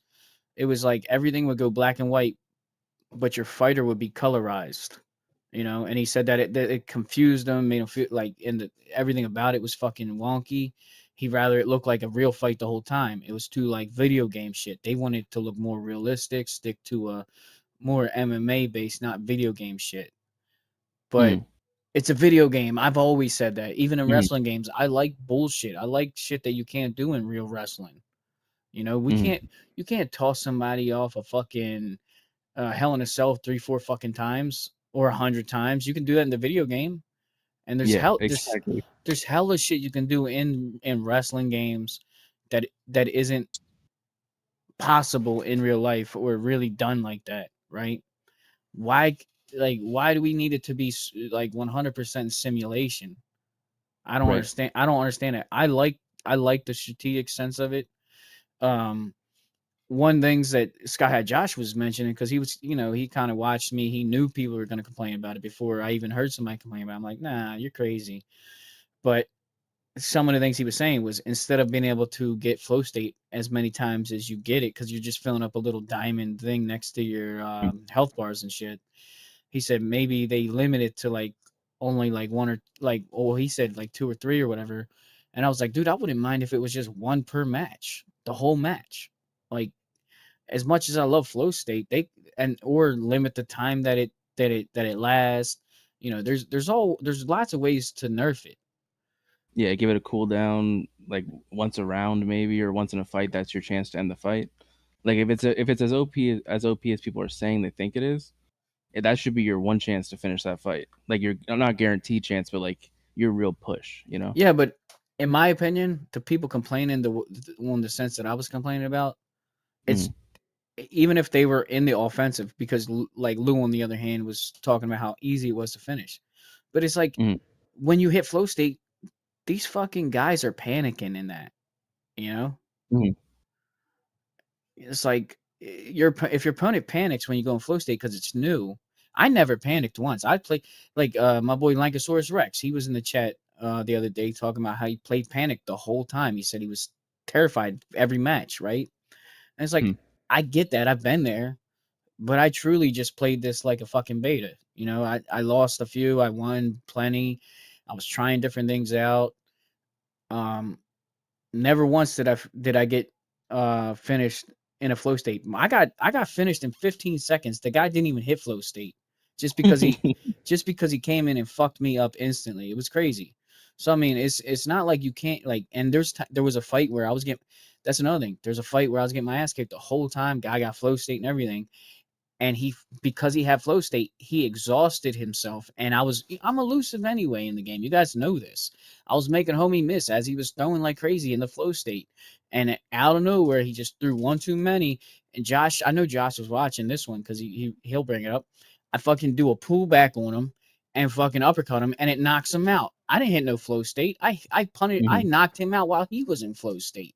It was like everything would go black and white, but your fighter would be colorized. And he said that it confused him, made him feel like everything about it was fucking wonky. He'd rather it look like a real fight the whole time. It was too like video game shit. They wanted to look more realistic, stick to a more MMA based, not video game shit. But Mhm. It's a video game. I've always said that. Even in Mhm. wrestling games, I like bullshit. I like shit that you can't do in real wrestling. You know, Mhm. you can't toss somebody off a fucking Hell in a Cell 3-4 fucking times or 100 times. You can do that in the video game. And Yeah, exactly. there's hella shit you can do in wrestling games that isn't possible in real life or really done like that, right? Why why do we need it to be like 100% simulation? Right. I don't understand it. I like the strategic sense of it. Um One things that Sky High Josh was mentioning, because he was, you know, he kind of watched me. He knew people were going to complain about it before I even heard somebody complain about it. I'm like, nah, you're crazy. But some of the things he was saying was, instead of being able to get flow state as many times as you get it, because you're just filling up a little diamond thing next to your Mm. health bars and shit, he said maybe they limit it to like only like one or like, oh, he said like two or three or whatever. And I was like, dude, I wouldn't mind if it was just one per match, the whole match. Like, as much as I love flow state, they and or limit the time that it lasts. You know, there's lots of ways to nerf it. Yeah, give it a cooldown, like once a round maybe, or once in a fight. That's your chance to end the fight. Like if it's as OP as people are saying they think it is, that should be your one chance to finish that fight. Like your not guaranteed chance, but like your real push. You know. Yeah, but in my opinion, to people complaining the sense that I was complaining about, it's Mhm. even if they were in the offensive, because like Lou on the other hand was talking about how easy it was to finish, but it's like Mhm. when you hit flow state, these fucking guys are panicking in that, you know. Mhm. It's like if your opponent panics when you go in flow state because it's new. I never panicked once. I played like my boy Lankosaurus Rex. He was in the chat the other day talking about how he played Panic the whole time. He said he was terrified every match, right? And it's like, Mhm. I get that. I've been there, but I truly just played this like a fucking beta. You know, I lost a few, I won plenty. I was trying different things out. Um, Never once did I get finished in a flow state. I got finished in 15 seconds. The guy didn't even hit flow state just because he came in and fucked me up instantly. It was crazy. So I mean, it's not like you can't like. And there was a fight where I was getting. That's another thing. There's a fight where I was getting my ass kicked the whole time. Guy got flow state and everything, and because he had flow state, he exhausted himself. And I'm elusive anyway in the game. You guys know this. I was making homie miss as he was throwing like crazy in the flow state, and out of nowhere he just threw one too many. And Josh, I know Josh was watching this one because he'll bring it up. I fucking do a pull back on him and fucking uppercut him, and it knocks him out. I didn't hit no flow state. I Mhm. knocked him out while he was in flow state.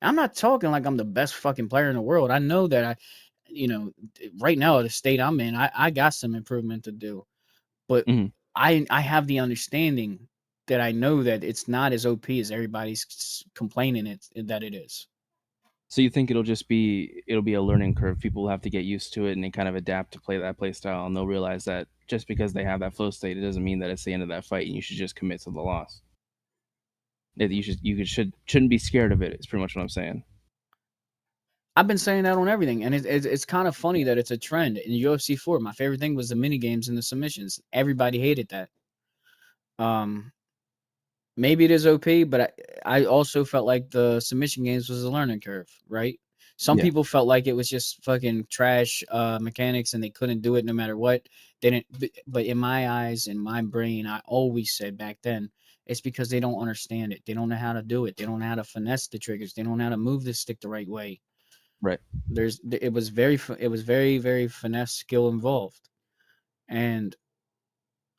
I'm not talking like I'm the best fucking player in the world. I know that you know, right now the state I'm in, I got some improvement to do, but Mhm. I have the understanding that I know that it's not as OP as everybody's complaining that it is. So you think it'll be a learning curve. People will have to get used to it and then kind of adapt to play that play style, and they'll realize that just because they have that flow state, it doesn't mean that it's the end of that fight, and you should just commit to the loss. That shouldn't be scared of it. It's pretty much what I'm saying. I've been saying that on everything, and it's kind of funny that it's a trend in UFC 4. My favorite thing was the mini games and the submissions. Everybody hated that. Um, Maybe it is OP, but I also felt like the submission games was a learning curve, right? Some Yeah. people felt like it was just fucking trash mechanics and they couldn't do it no matter what. They didn't, but in my eyes, in my brain, I always said back then, it's because they don't understand it. They don't know how to do it. They don't know how to finesse the triggers. They don't know how to move the stick the right way. Right. It was very, very finesse skill involved. And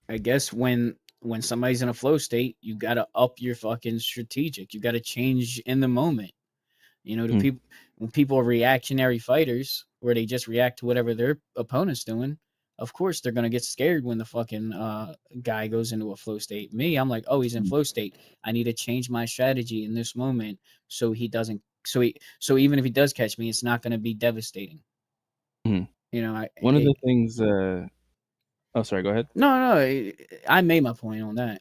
I guess when somebody's in a flow state, you gotta up your fucking strategic. You gotta change in the moment. You know, the Mm. people when people are reactionary fighters, where they just react to whatever their opponent's doing. Of course, they're gonna get scared when the fucking guy goes into a flow state. Me, I'm like, oh, he's in Mm. flow state. I need to change my strategy in this moment so he doesn't. So even if he does catch me, it's not gonna be devastating. Mm. You know, One of the things. Oh, sorry. Go ahead. no, no, I made my point on that.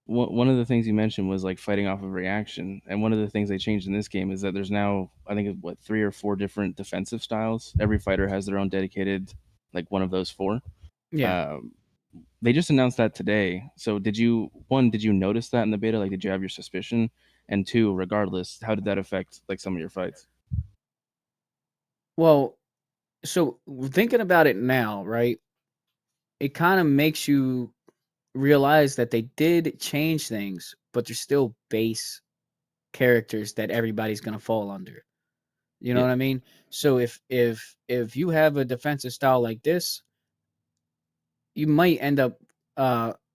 One of the things you mentioned was like fighting off of reaction, and one of the things they changed in this game is that there's now, I think, what, 3 or 4 different defensive styles. Every fighter has their own dedicated, like one of those 4. Yeah. Um, They just announced that today. So did you notice that in the beta? Like, did you have your suspicion? And two, regardless, how did that affect like some of your fights? Well, so thinking about it now, right? It kind of makes you realize that they did change things, but they're still base characters that everybody's gonna fall under. You know Yeah. what I mean? So if you have a defensive style like this, you might end up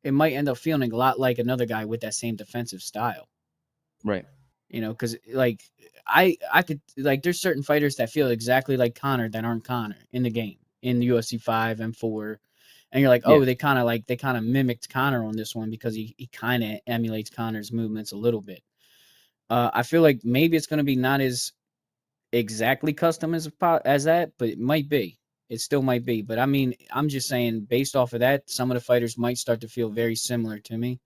it might end up feeling a lot like another guy with that same defensive style. Right. You know, because like I could like there's certain fighters that feel exactly like Connor that aren't Connor in the game in the UFC 5 and 4. And you're like, Yeah. oh, they kind of mimicked Connor on this one because he kind of emulates Connor's movements a little bit. I feel like maybe it's going to be not as exactly custom as that, but it might be. It still might be. But I mean, I'm just saying, based off of that, some of the fighters might start to feel very similar to me.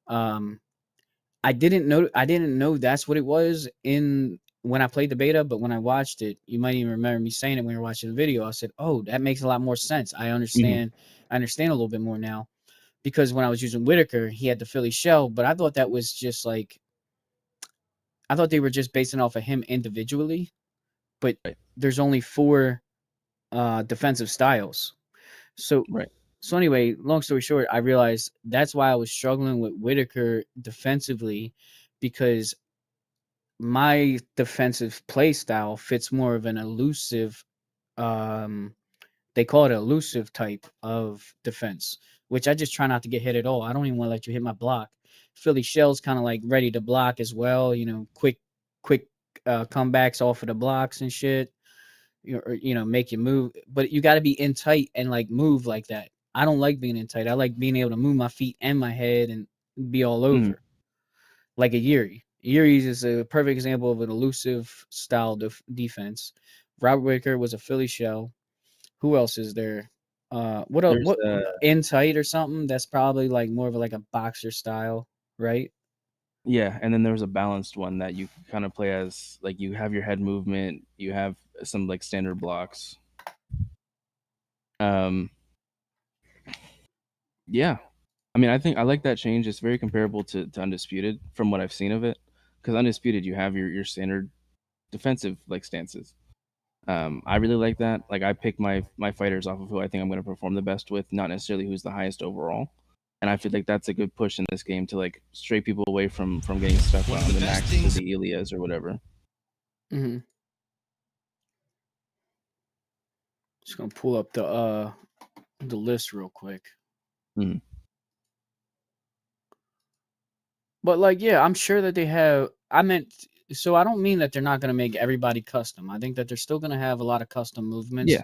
Um, I didn't know that's what it was in when I played the beta, but when I watched it, you might even remember me saying it when you were watching the video. I said, "Oh, that makes a lot more sense. I Hmm. understand. I understand a little bit more now." Because when I was using Whitaker, he had the Philly shell, but I thought that was just like I thought they were just basing off of him individually. But Right. there's only 4 defensive styles. So Right. so anyway, long story short, I realized that's why I was struggling with Whitaker defensively because my defensive play style fits more of an elusive um they call it elusive type of defense, which I just try not to get hit at all. I don't even want to let you hit my block. Philly Shell's kind of like ready to block as well, quick comebacks off of the blocks and shit. Make you move, but you got to be in tight and like move like that. I don't like being in tight. I like being able to move my feet and my head and be all Hmm. over like a Yuri. Yuri's is a perfect example of an elusive style defense. Robert Whitaker was a Philly shell. Who else is there? What else? There's What in tight or something? That's probably like more of like a boxer style, right? yeah, and then there was a balanced one that you kind of play as like you have your head movement, you have some like standard blocks. Um, yeah, I mean, I think I like that change. It's very comparable to Undisputed from what I've seen of it. Because Undisputed, you have your standard defensive like stances. I really like that. Like I pick my fighters off of who I think I'm going to perform the best with, not necessarily who's the highest overall. And I feel like that's a good push in this game to like stray people away from getting stuck One on of the the best Maxes or things the Ilias or whatever. Mm-hmm. Just gonna pull up the list real quick. Mm. But like, yeah, I'm sure that they have. I meant, so I don't mean that they're not gonna make everybody custom. I think that they're still gonna have a lot of custom movements. Yeah,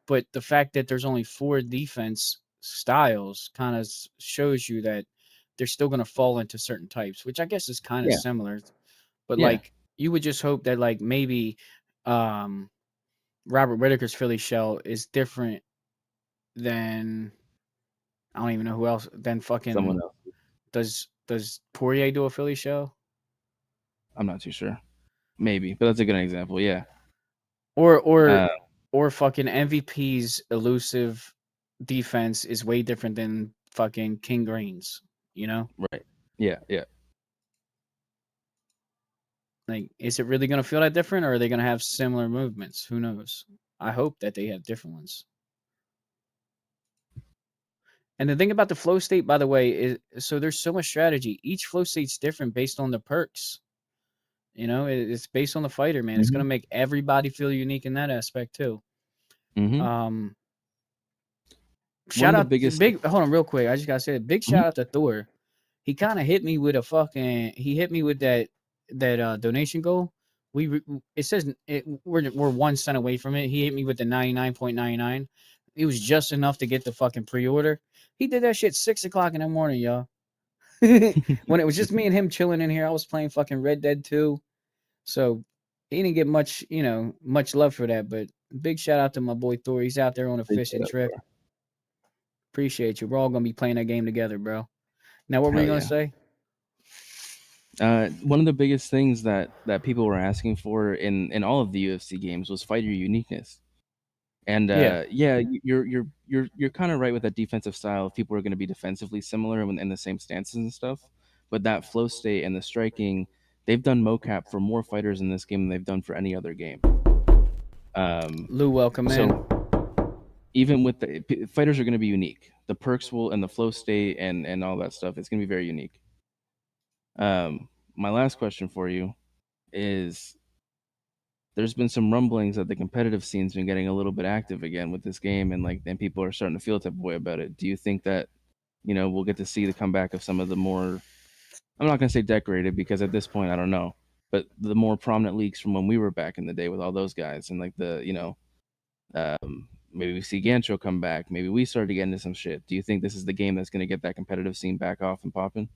But the fact that there's only 4 defense styles kind of shows you that they're still gonna fall into certain types, which I guess is kind of yeah, similar. But yeah. like, you would just hope that like maybe um Robert Whitaker's Philly shell is different than I don't even know who else than Someone fucking else. does Poirier do a Philly shell? I'm not too sure. Maybe, but that's a good example. Yeah. Or or Uh, or fucking MVP's elusive defense is way different than fucking King Green's, you know? right. Yeah, yeah. Like, is it really gonna feel that different or are they gonna have similar movements? Who knows? I hope that they have different ones. And the thing about the flow state, by the way, is so there's so much strategy. Each flow state's different based on the perks. It's based on the fighter, man. It's Hmm. gonna make everybody feel unique in that aspect too. Hmm. Um, One shout of the out to biggest. big. Hold on, real quick. I just gotta say, big Mhm. shout out to Thor. He kind of hit me with a fucking. He hit me with that donation goal. It says we're 1 cent away from it. He hit me with the 99.99. It was just enough to get the fucking pre-order. He did that shit 6 o'clock in the morning, y'all. When it was just me and him chilling in here, I was playing fucking Red Dead 2. So he didn't get much love for that. But big shout out to my boy Thor. He's out there on a Appreciate fishing it, trip. bro. Appreciate you. We're all gonna be playing that game together, bro. Now, what were you Hell gonna yeah. say? One of the biggest things that people were asking for in all of the UFC games was fighter uniqueness. And Yeah. you're kind of right with that defensive style. People are going to be defensively similar in the same stances and stuff. But that flow state and the striking, they've done mocap for more fighters in this game than they've done for any other game. Lou, welcome in. So even with fighters are going to be unique. The perks will and the flow state and all that stuff. It's going to be very unique. My last question for you is: there's been some rumblings that the competitive scene's been getting a little bit active again with this game, and people are starting to feel a type of way about it. Do you think that we'll get to see the comeback of some of the more, I'm not going to say decorated because at this point I don't know, but the more prominent leagues from when we were back in the day with all those guys and like maybe we see Gantro come back, maybe we start to get into some shit. Do you think this is the game that's going to get that competitive scene back off and popping?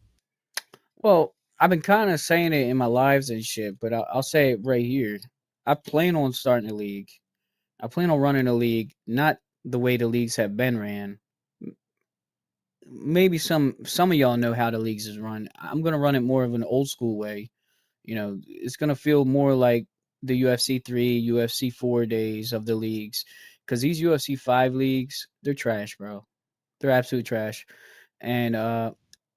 Well, I've been kind of saying it in my lives and shit, but I'll say it right here. I plan on starting a league. I plan on running a league, not the way the leagues have been ran. Maybe some of y'all know how the leagues is run. I'm gonna run it more of an old school way. It's gonna feel more like the UFC 3, UFC 4 days of the leagues, because these UFC 5 leagues, they're trash, bro. They're absolute trash, and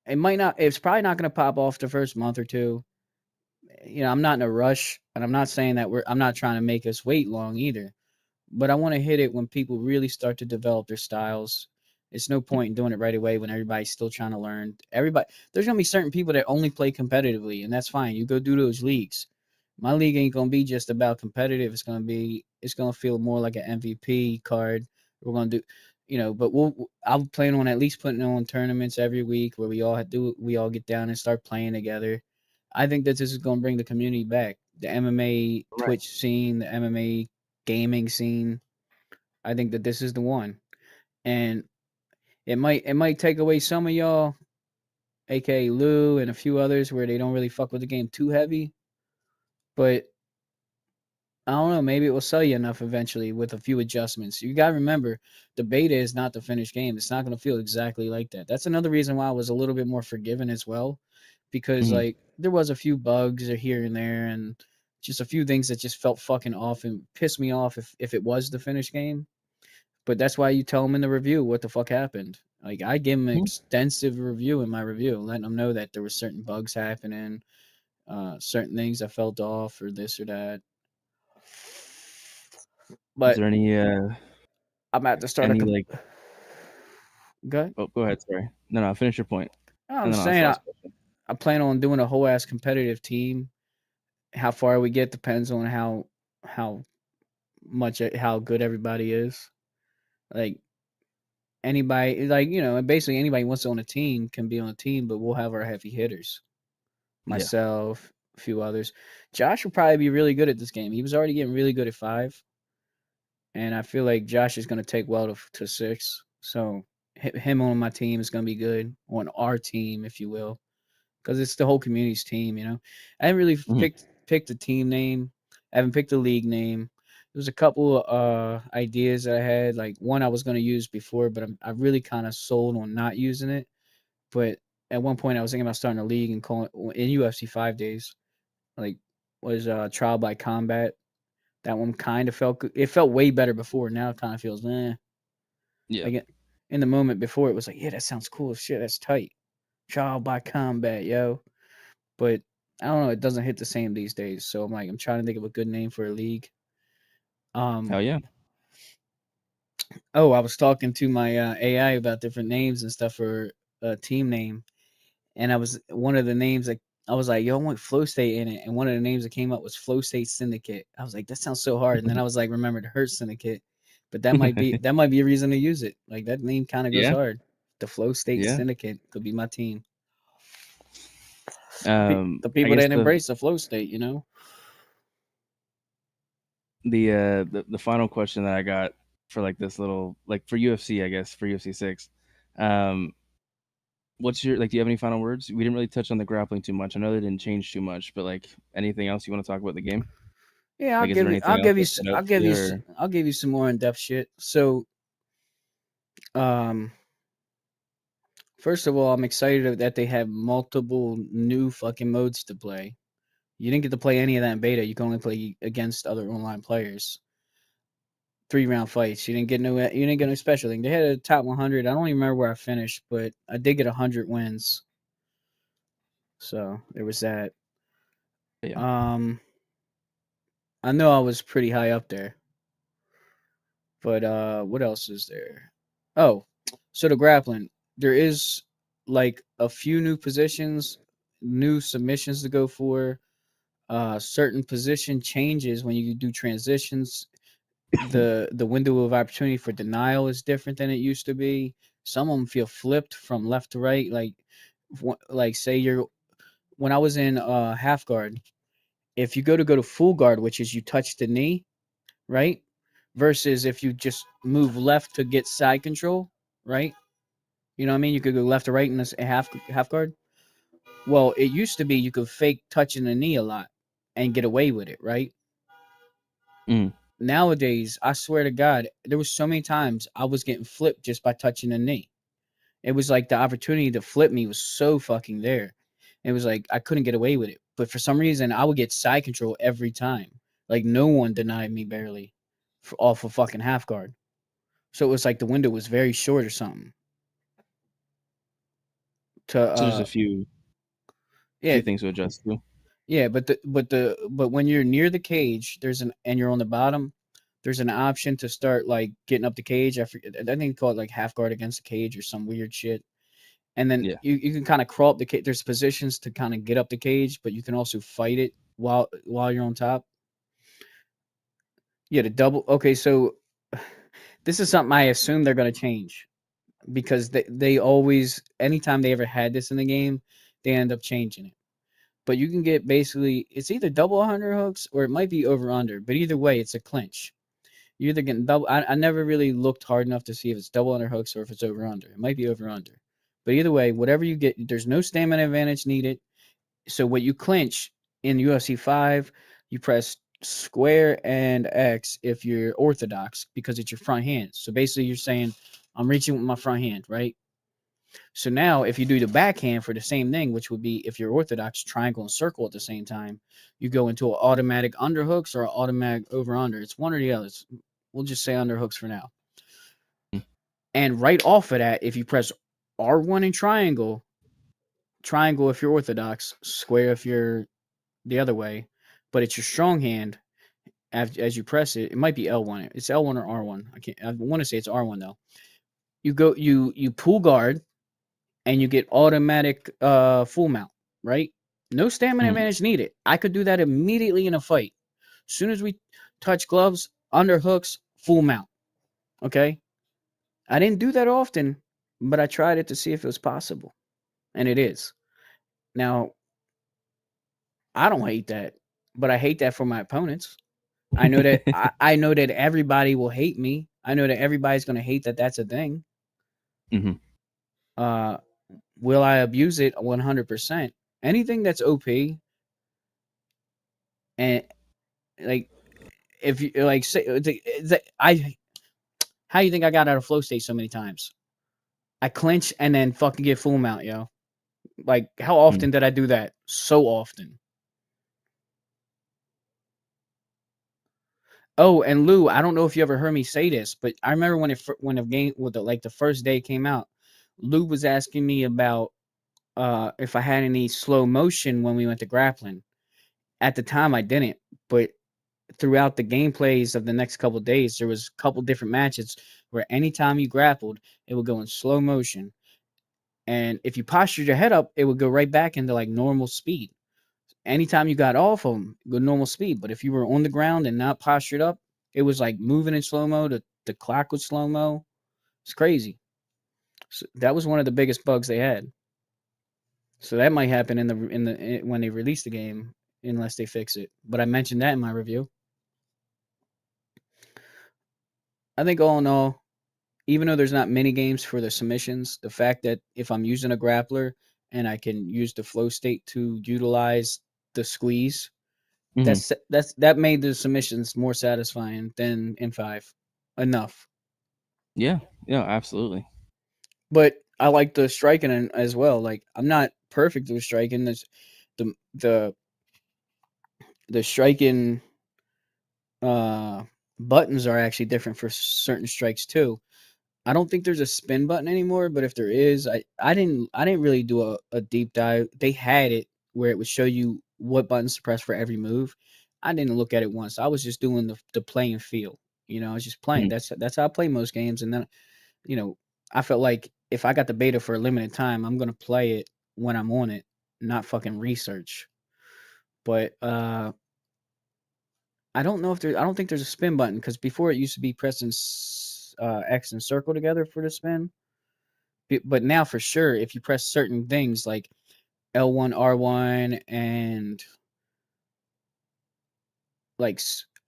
it might not. It's probably not gonna pop off the first month or two. I'm not in a rush, and I'm not saying that I'm not trying to make us wait long either. But I want to hit it when people really start to develop their styles. It's no point in doing it right away when everybody's still trying to learn. There's gonna be certain people that only play competitively, and that's fine. You go do those leagues. My league ain't gonna be just about competitive. It's gonna feel more like an MVP card. We're gonna do, but I'll plan on at least putting on tournaments every week where we all get down and start playing together. I think that this is gonna bring the community back. The MMA Right. Twitch scene, the MMA gaming scene. I think that this is the one. And it might take away some of y'all, aka Lou and a few others, where they don't really fuck with the game too heavy. But I don't know, maybe it will sell you enough eventually with a few adjustments. You gotta remember, the beta is not the finished game. It's not gonna feel exactly like that. That's another reason why I was a little bit more forgiving as well. Because Mhm. like there was a few bugs here and there and just a few things that just felt fucking off and pissed me off if it was the finished game. But that's why you tell them in the review what the fuck happened. Like I give them an Mhm. extensive review in my review, letting them know that there were certain bugs happening, certain things I felt off or this or that. Is But there any I'm at to start any like good. oh, go ahead, sorry. No, finish your point, I'm and then I'll ask saying the I, last question. I plan on doing a whole ass competitive team. How far we get depends on how how good everybody is. Like anybody, basically anybody who wants to own a team can be on a team, but we'll have our heavy hitters. Yeah. Myself, a few others. Josh will probably be really good at this game. He was already getting really good at 5, and I feel like Josh is going to take well to 6. So him on my team is going to be good, on our team, if you will, because it's the whole community's team. I haven't really Mhm. picked a team name. I haven't picked a league name. There's a couple ideas that I had. Like one I was going to use before, but I really kind of sold on not using it. But at one point, I was thinking about starting a league and calling in UFC 5 days. Like was Trial by Combat. That one kind of felt good. It felt way better before. Now it kind of feels Yeah. like in the moment before it was like, yeah, that sounds cool as shit. That's tight. Trial by Combat, yo. But I don't know. It doesn't hit the same these days. So I'm trying to think of a good name for a league. Hell yeah. Oh, I was talking to my AI about different names and stuff for a team name, and I was one of the names like I was like, "Yo, I want Flow State in it," and one of the names that came up was Flow State Syndicate. I was like, "That sounds so hard," and then I was like, "Remember the Hurt Syndicate," but that might be a reason to use it. Like that name kind of goes Yeah. hard. The Flow State Yeah. Syndicate could be my team. The I people guess that embrace the Flow State. the final question that I got for like this little like for UFC, I guess for UFC 6, um, what's your like? Do you have any final words? We didn't really touch on the grappling too much. I know they didn't change too much, but like anything else you want to talk about the game? Yeah, I'll Like, is there give you. anything else that stood out to you? Or I'll give you some more in depth shit. So, um, first of all, I'm excited that they have multiple new fucking modes to play. You didn't get to play any of that in beta. You can only play against other online players. 3-round fights. You didn't get no special thing. They had a top 100. I don't even remember where I finished, but I did get 100 wins. So there was that. Yeah. I know I was pretty high up there. But what else is there? Oh, so the grappling. There is like a few new positions, new submissions to go for. Certain position changes when you do transitions. The window of opportunity for denial is different than it used to be. Some of them feel flipped from left to right. Like say you're when I was in half guard, if you go to full guard, which is you touch the knee, right? Versus if you just move left to get side control, right? You know what I mean? You could go left to right in this half guard. Well, it used to be you could fake touching the knee a lot and get away with it, right? Mm. Nowadays, I swear to God, there was so many times I was getting flipped just by touching the knee. It was like the opportunity to flip me was so fucking there. It was like I couldn't get away with it. But for some reason, I would get side control every time. Like no one denied me barely off of fucking half guard. So it was like the window was very short or something. To So there's a few yeah, things to adjust to. yeah, but when you're near the cage, and you're on the bottom, there's an option to start like getting up the cage. I forget, I think they call it like half guard against the cage or some weird shit. And then Yeah. you can kind of crawl up the cage. There's positions to kind of get up the cage, but you can also fight it while you're on top. Yeah, the double. Okay, so this is something I assume they're gonna change because they always anytime they ever had this in the game, they end up changing it. But you can get basically it's either double underhooks or it might be over under. But either way, it's a clinch. You're either getting double. I never really looked hard enough to see if it's double underhooks or if it's over under. It might be over under. But either way, whatever you get, there's no stamina advantage needed. So what you clinch in UFC 5, you press square and X if you're orthodox because it's your front hand. So basically, you're saying I'm reaching with my front hand, right? So now, if you do the backhand for the same thing, which would be if you're orthodox, triangle and circle at the same time, you go into an automatic underhooks or an automatic over under. It's one or the other. We'll just say underhooks for now. And right off of that, if you press R1 and triangle if you're orthodox, square if you're the other way, but it's your strong hand. As you press it, it might be L1. It's L1 or R1. I want to say it's R1 though. You pull guard and you get automatic full mount, right? No stamina advantage needed. I could do that immediately in a fight. As soon as we touch gloves, underhooks, full mount. Okay? I didn't do that often, but I tried it to see if it was possible. And it is. Now, I don't hate that, but I hate that for my opponents. I know that I know that everybody will hate me. I know that everybody's going to hate that that's a thing. Will I abuse it 100%? Anything that's OP and like if you like say how you think I got out of flow state so many times? I clinch and then fucking get full mount, yo. Like how often did I do that? So often. Oh, and Lou, I don't know if you ever heard me say this, but I remember when the game the first day came out, Lou was asking me about if I had any slow motion when we went to grappling. At the time, I didn't, but throughout the gameplays of the next couple of days, there was a couple different matches where anytime you grappled, it would go in slow motion, and if you postured your head up, it would go right back into like normal speed. Anytime you got off of them, go normal speed. But if you were on the ground and not postured up, it was like moving in slow mo. The clock was slow mo. It's crazy. So that was one of the biggest bugs they had. So that might happen when they release the game, unless they fix it. But I mentioned that in my review. I think all in all, even though there's not many games for the submissions, the fact that if I'm using a grappler and I can use the flow state to utilize the squeeze, that made the submissions more satisfying than in 5. Enough. Yeah, absolutely. But I like the striking as well. Like I'm not perfect with striking. There's the striking buttons are actually different for certain strikes too. I don't think there's a spin button anymore, but if there is, I didn't really do a deep dive. They had it where it would show you what buttons to press for every move. I didn't look at it once. I was just doing the play and feel. I was just playing. Hmm. That's how I play most games. And then, I felt like if I got the beta for a limited time, I'm gonna play it when I'm on it, not fucking research. But I don't know if there. I don't think there's a spin button because before it used to be pressing X and circle together for the spin. But now for sure, if you press certain things like L1, R1, and like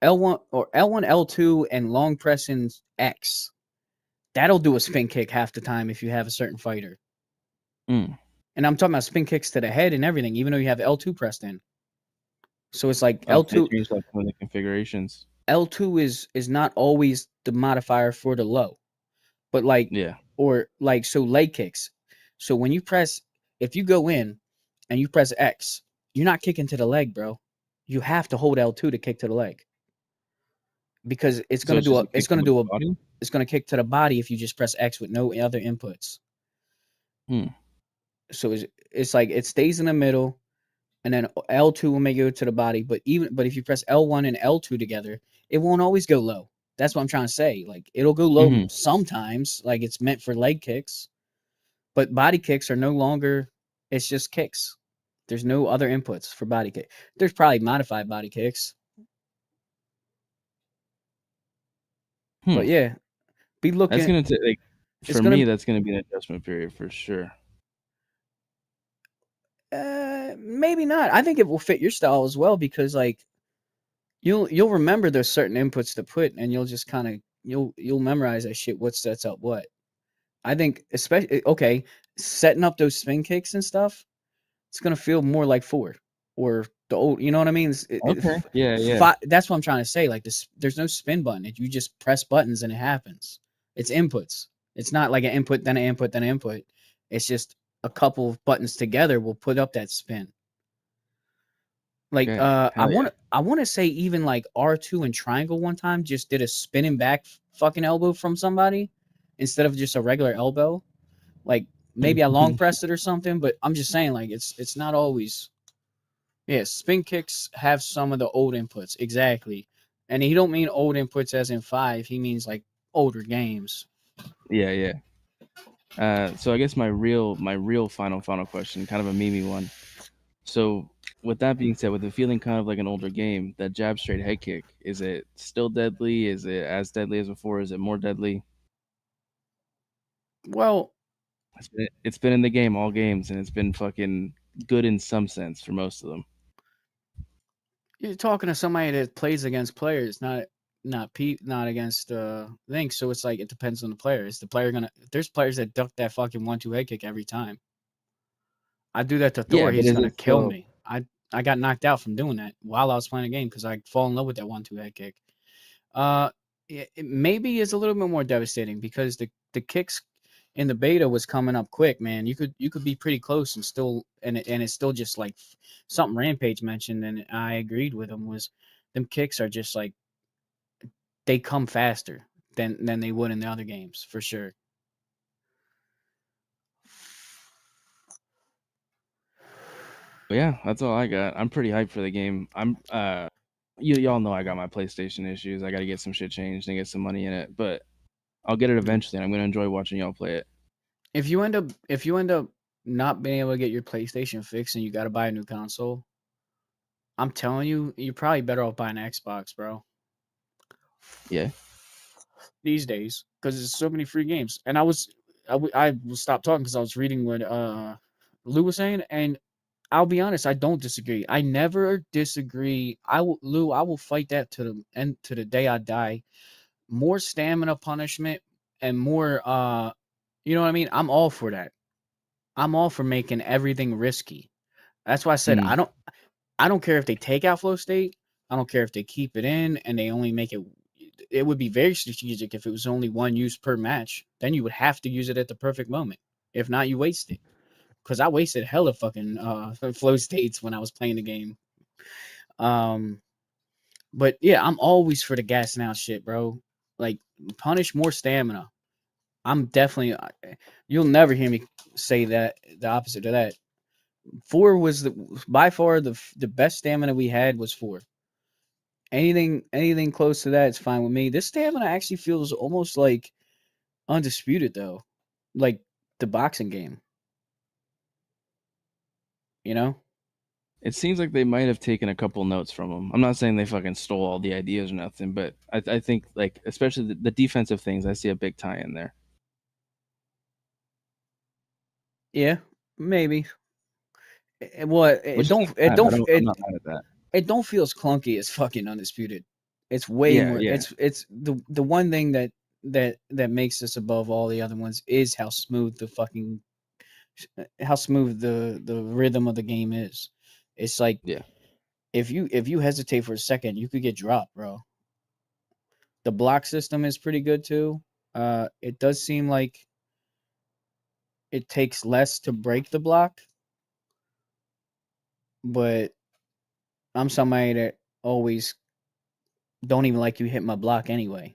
L1 or L1, L2, and long pressing X, that'll do a spin kick half the time if you have a certain fighter. Mm. And I'm talking about spin kicks to the head and everything, even though you have L2 pressed in. So it's like Oh, they L2. changed up some of the configurations. L2 is not always the modifier for the low, but like Yeah. or like so leg kicks. So when you press, if you go in and you press X, you're not kicking to the leg, bro. You have to hold L2 to kick to the leg because it's So gonna it's do just a a it's kick gonna to do the a body? it's gonna kick to the body if you just press X with no other inputs. Hmm. So it's like it stays in the middle, and then L2 will make it go to the body. But if you press L1 and L2 together, it won't always go low. That's what I'm trying to say. Like it'll go low Mhm. sometimes, like it's meant for leg kicks, but body kicks are no longer. It's just kicks. There's no other inputs for body kick. There's probably modified body kicks, Hmm. but yeah, be That's looking. gonna take like It's for me. gonna That's gonna be an adjustment period for sure. maybe not. I think it will fit your style as well because like you'll remember there's certain inputs to put and you'll just kind of you'll memorize that shit what sets up what. I think especially okay, setting up those spin kicks and stuff, it's gonna feel more like 4 or the old, you know what I mean? Okay. Yeah. Yeah. That's what I'm trying to say. Like this, there's no spin button. You just press buttons and it happens. It's inputs. It's not like an input, then an input, then an input. It's just a couple of buttons together will put up that spin. Like Okay. I Hell yeah. want to say even like R2 and triangle one time just did a spinning back fucking elbow from somebody instead of just a regular elbow. Like maybe I long pressed it or something, but I'm just saying like it's not always. Yeah, spin kicks have some of the old inputs exactly, and he don't mean old inputs as in 5. He means like older games. Yeah. Yeah. So I guess my real final question, kind of a memey one. So with that being said, with it feeling kind of like an older game, that jab straight head kick, is it still deadly? Is it as deadly as before? Is it more deadly? Well, It's been in the game all games, and it's been fucking good in some sense for most of them. you're talking to somebody that plays against players, not against things. So it's like it depends on the player. Is the player gonna? There's players that duck that fucking 1-2 head kick every time. I do that to Yeah, Thor, but he's is gonna it kill still? me. I got knocked out from doing that while I was playing the game because I fall in love with that 1-2 head kick. It maybe is a little bit more devastating because the kicks in the beta was coming up quick, man. You could be pretty close and still and it's still just like something Rampage mentioned and I agreed with him was them kicks are just like they come faster than they would in the other games for sure. But yeah, that's all I got. I'm pretty hyped for the game. Y'all know I got my PlayStation issues. I got to get some shit changed and get some money in it, but I'll get it eventually. And I'm gonna enjoy watching y'all play it. If you end up not being able to get your PlayStation fixed and you got to buy a new console, I'm telling you, you're probably better off buying an Xbox, bro. Yeah. These days because there's so many free games. And I will stop talking because I was reading what Lou was saying, and I'll be honest, I don't disagree. I never disagree. I will fight that to the end to the day I die. More stamina punishment and more you know what I mean? I'm all for that. I'm all for making everything risky. That's why I said Mm. I don't care if they take out flow state. I don't care if they keep it in and they only make it. It would be very strategic if it was only one use per match. Then you would have to use it at the perfect moment. If not, you waste it. Because I wasted hella fucking flow states when I was playing the game. Um, But yeah, I'm always for the gassing out shit, bro. Like punish more stamina. I'm definitely. You'll never hear me say that the opposite of that. 4 was by far the best stamina we had was 4. Anything close to that is fine with me. This stamina actually feels almost like undisputed though, like the boxing game. You know? It seems like they might have taken a couple notes from him. I'm not saying they fucking stole all the ideas or nothing, but I think like especially the defensive things, I see a big tie in there. Yeah, maybe. Well, Which is not bad. I'm not mad at that. it don't feel as clunky as fucking undisputed. It's way Yeah, more. yeah. It's the one thing that makes this above all the other ones is how smooth the rhythm of the game is. It's like Yeah. if you hesitate for a second, you could get dropped, bro. The block system is pretty good too. It does seem like it takes less to break the block, but I'm somebody that always don't even like you hit my block anyway.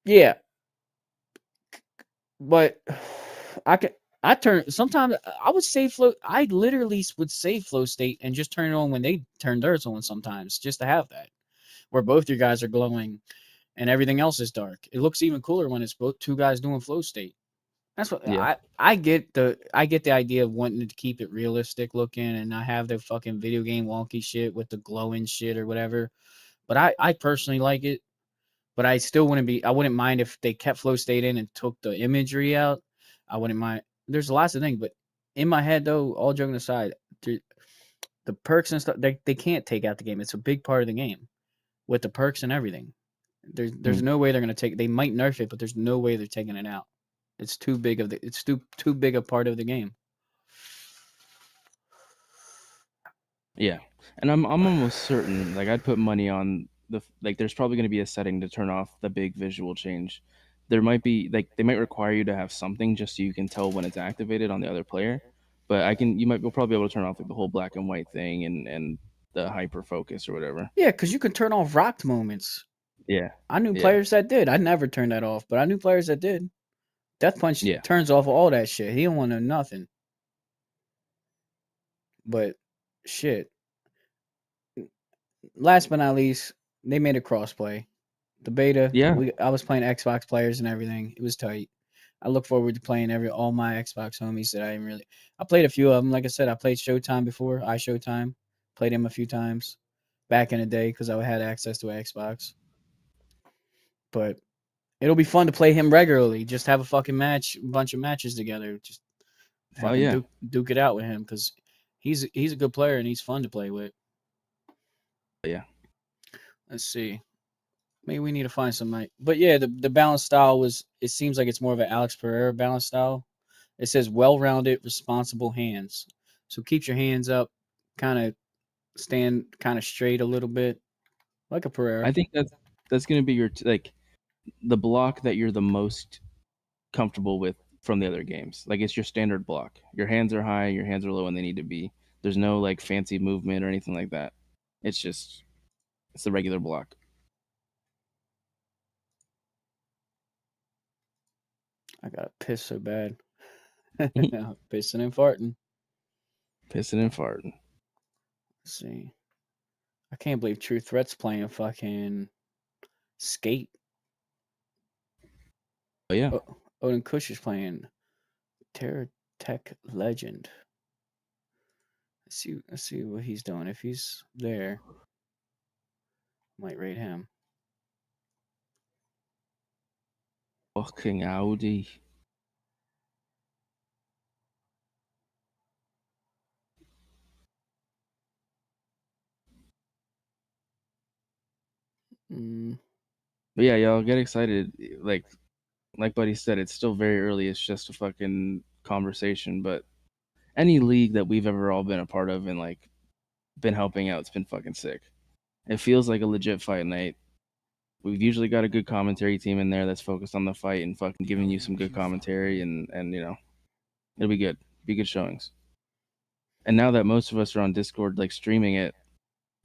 Yeah, but I turn sometimes I would save flow. I literally would save flow state and just turn it on when they turn theirs on sometimes, just to have that where both your guys are glowing and everything else is dark. It looks even cooler when it's both two guys doing flow state. That's what Yeah. I get the idea of wanting to keep it realistic looking and not have the fucking video game wonky shit with the glowing shit or whatever. But I personally like it. But I still I wouldn't mind if they kept flow state in and took the imagery out. I wouldn't mind. There's lots of things, but in my head though, all joking aside, the perks and stuff they can't take out the game. It's a big part of the game with the perks and everything. There's no way they're gonna take. They might nerf it, but there's no way they're taking it out. It's too big of the. It's too big a part of the game. Yeah, and I'm almost certain, like I'd put money on there's probably going to be a setting to turn off the big visual change. There might be like they might require you to have something just so you can tell when it's activated on the other player. But you'll probably be able to turn off like the whole black and white thing and the hyper focus or whatever. Yeah, because you can turn off rocked moments. Yeah, I knew yeah, players that did. I never turned that off, but I knew players that did. Death Punch yeah. turns off all that shit. He don't want to know nothing. But shit. Last but not least, they made a crossplay. The beta, Yeah. I was playing Xbox players and everything. It was tight. I look forward to playing all my Xbox homies that I played a few of them. Like I said, I played Showtime before. Showtime. Played him a few times back in the day because I had access to an Xbox. But it'll be fun to play him regularly. Just have a fucking match, a bunch of matches together. Just Hell fucking yeah. duke it out with him because he's a good player and he's fun to play with. Yeah. Let's see. Maybe we need to find some. But yeah, the balance style it seems like it's more of an Alex Pereira balance style. It says well-rounded, responsible hands. So keep your hands up, kind of stand kind of straight a little bit, like a Pereira. I think that's going to be your like the block that you're the most comfortable with from the other games. Like it's your standard block. Your hands are high, your hands are low when they need to be. There's no like fancy movement or anything like that. It's the regular block. I gotta piss so bad. Pissing and farting. Pissing and farting. Let's see. I can't believe True Threat's playing fucking Skate. Oh yeah. Odin Kush is playing Terra Tech Legend. Let's see what he's doing. If he's there, might rate him. Fucking Audi. But yeah, y'all get excited. Like Buddy said, it's still very early. It's just a fucking conversation. But any league that we've ever all been a part of and like been helping out, it's been fucking sick. It feels like a legit fight night. We've usually got a good commentary team in there that's focused on the fight and fucking giving you some good commentary and you know, it'll be good. Be good showings. And now that most of us are on Discord, like streaming it,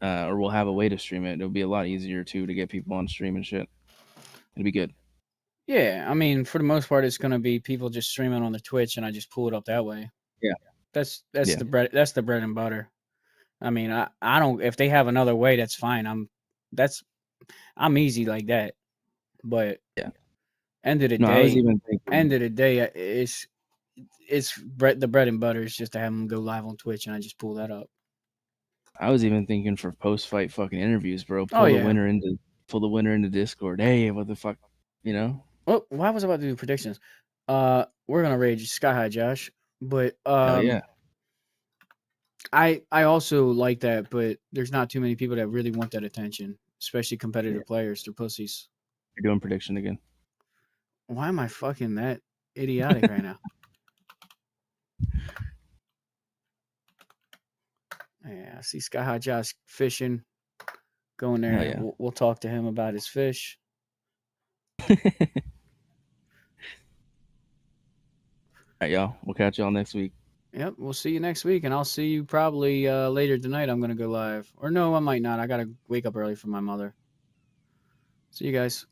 or we'll have a way to stream it, it'll be a lot easier too to get people on stream and shit. It'll be good. Yeah, I mean, for the most part, it's gonna be people just streaming on the Twitch, and I just pull it up that way. Yeah. That's Yeah. the bread. That's the bread and butter. I mean, I don't. If they have another way, that's fine. I'm easy like that. But Yeah. end of the No, I was day, even thinking. It's the bread and butter is just to have them go live on Twitch, and I just pull that up. I was even thinking for post-fight fucking interviews, bro. Oh, yeah. Pull the winner into Discord. Hey, what the fuck, you know? Oh, why was I about to do predictions? We're gonna rage Sky High Josh, but Hell yeah. I also like that, but there's not too many people that really want that attention, especially competitive players. They're pussies. You're doing prediction again. Why am I fucking that idiotic right now? Yeah, I see Sky High Josh fishing. Going there. Hell yeah. We'll talk to him about his fish. All right, y'all. We'll catch y'all next week. Yep, we'll see you next week, and I'll see you probably later tonight. I'm gonna go live, or no, I might not. I gotta wake up early for my mother. See you guys.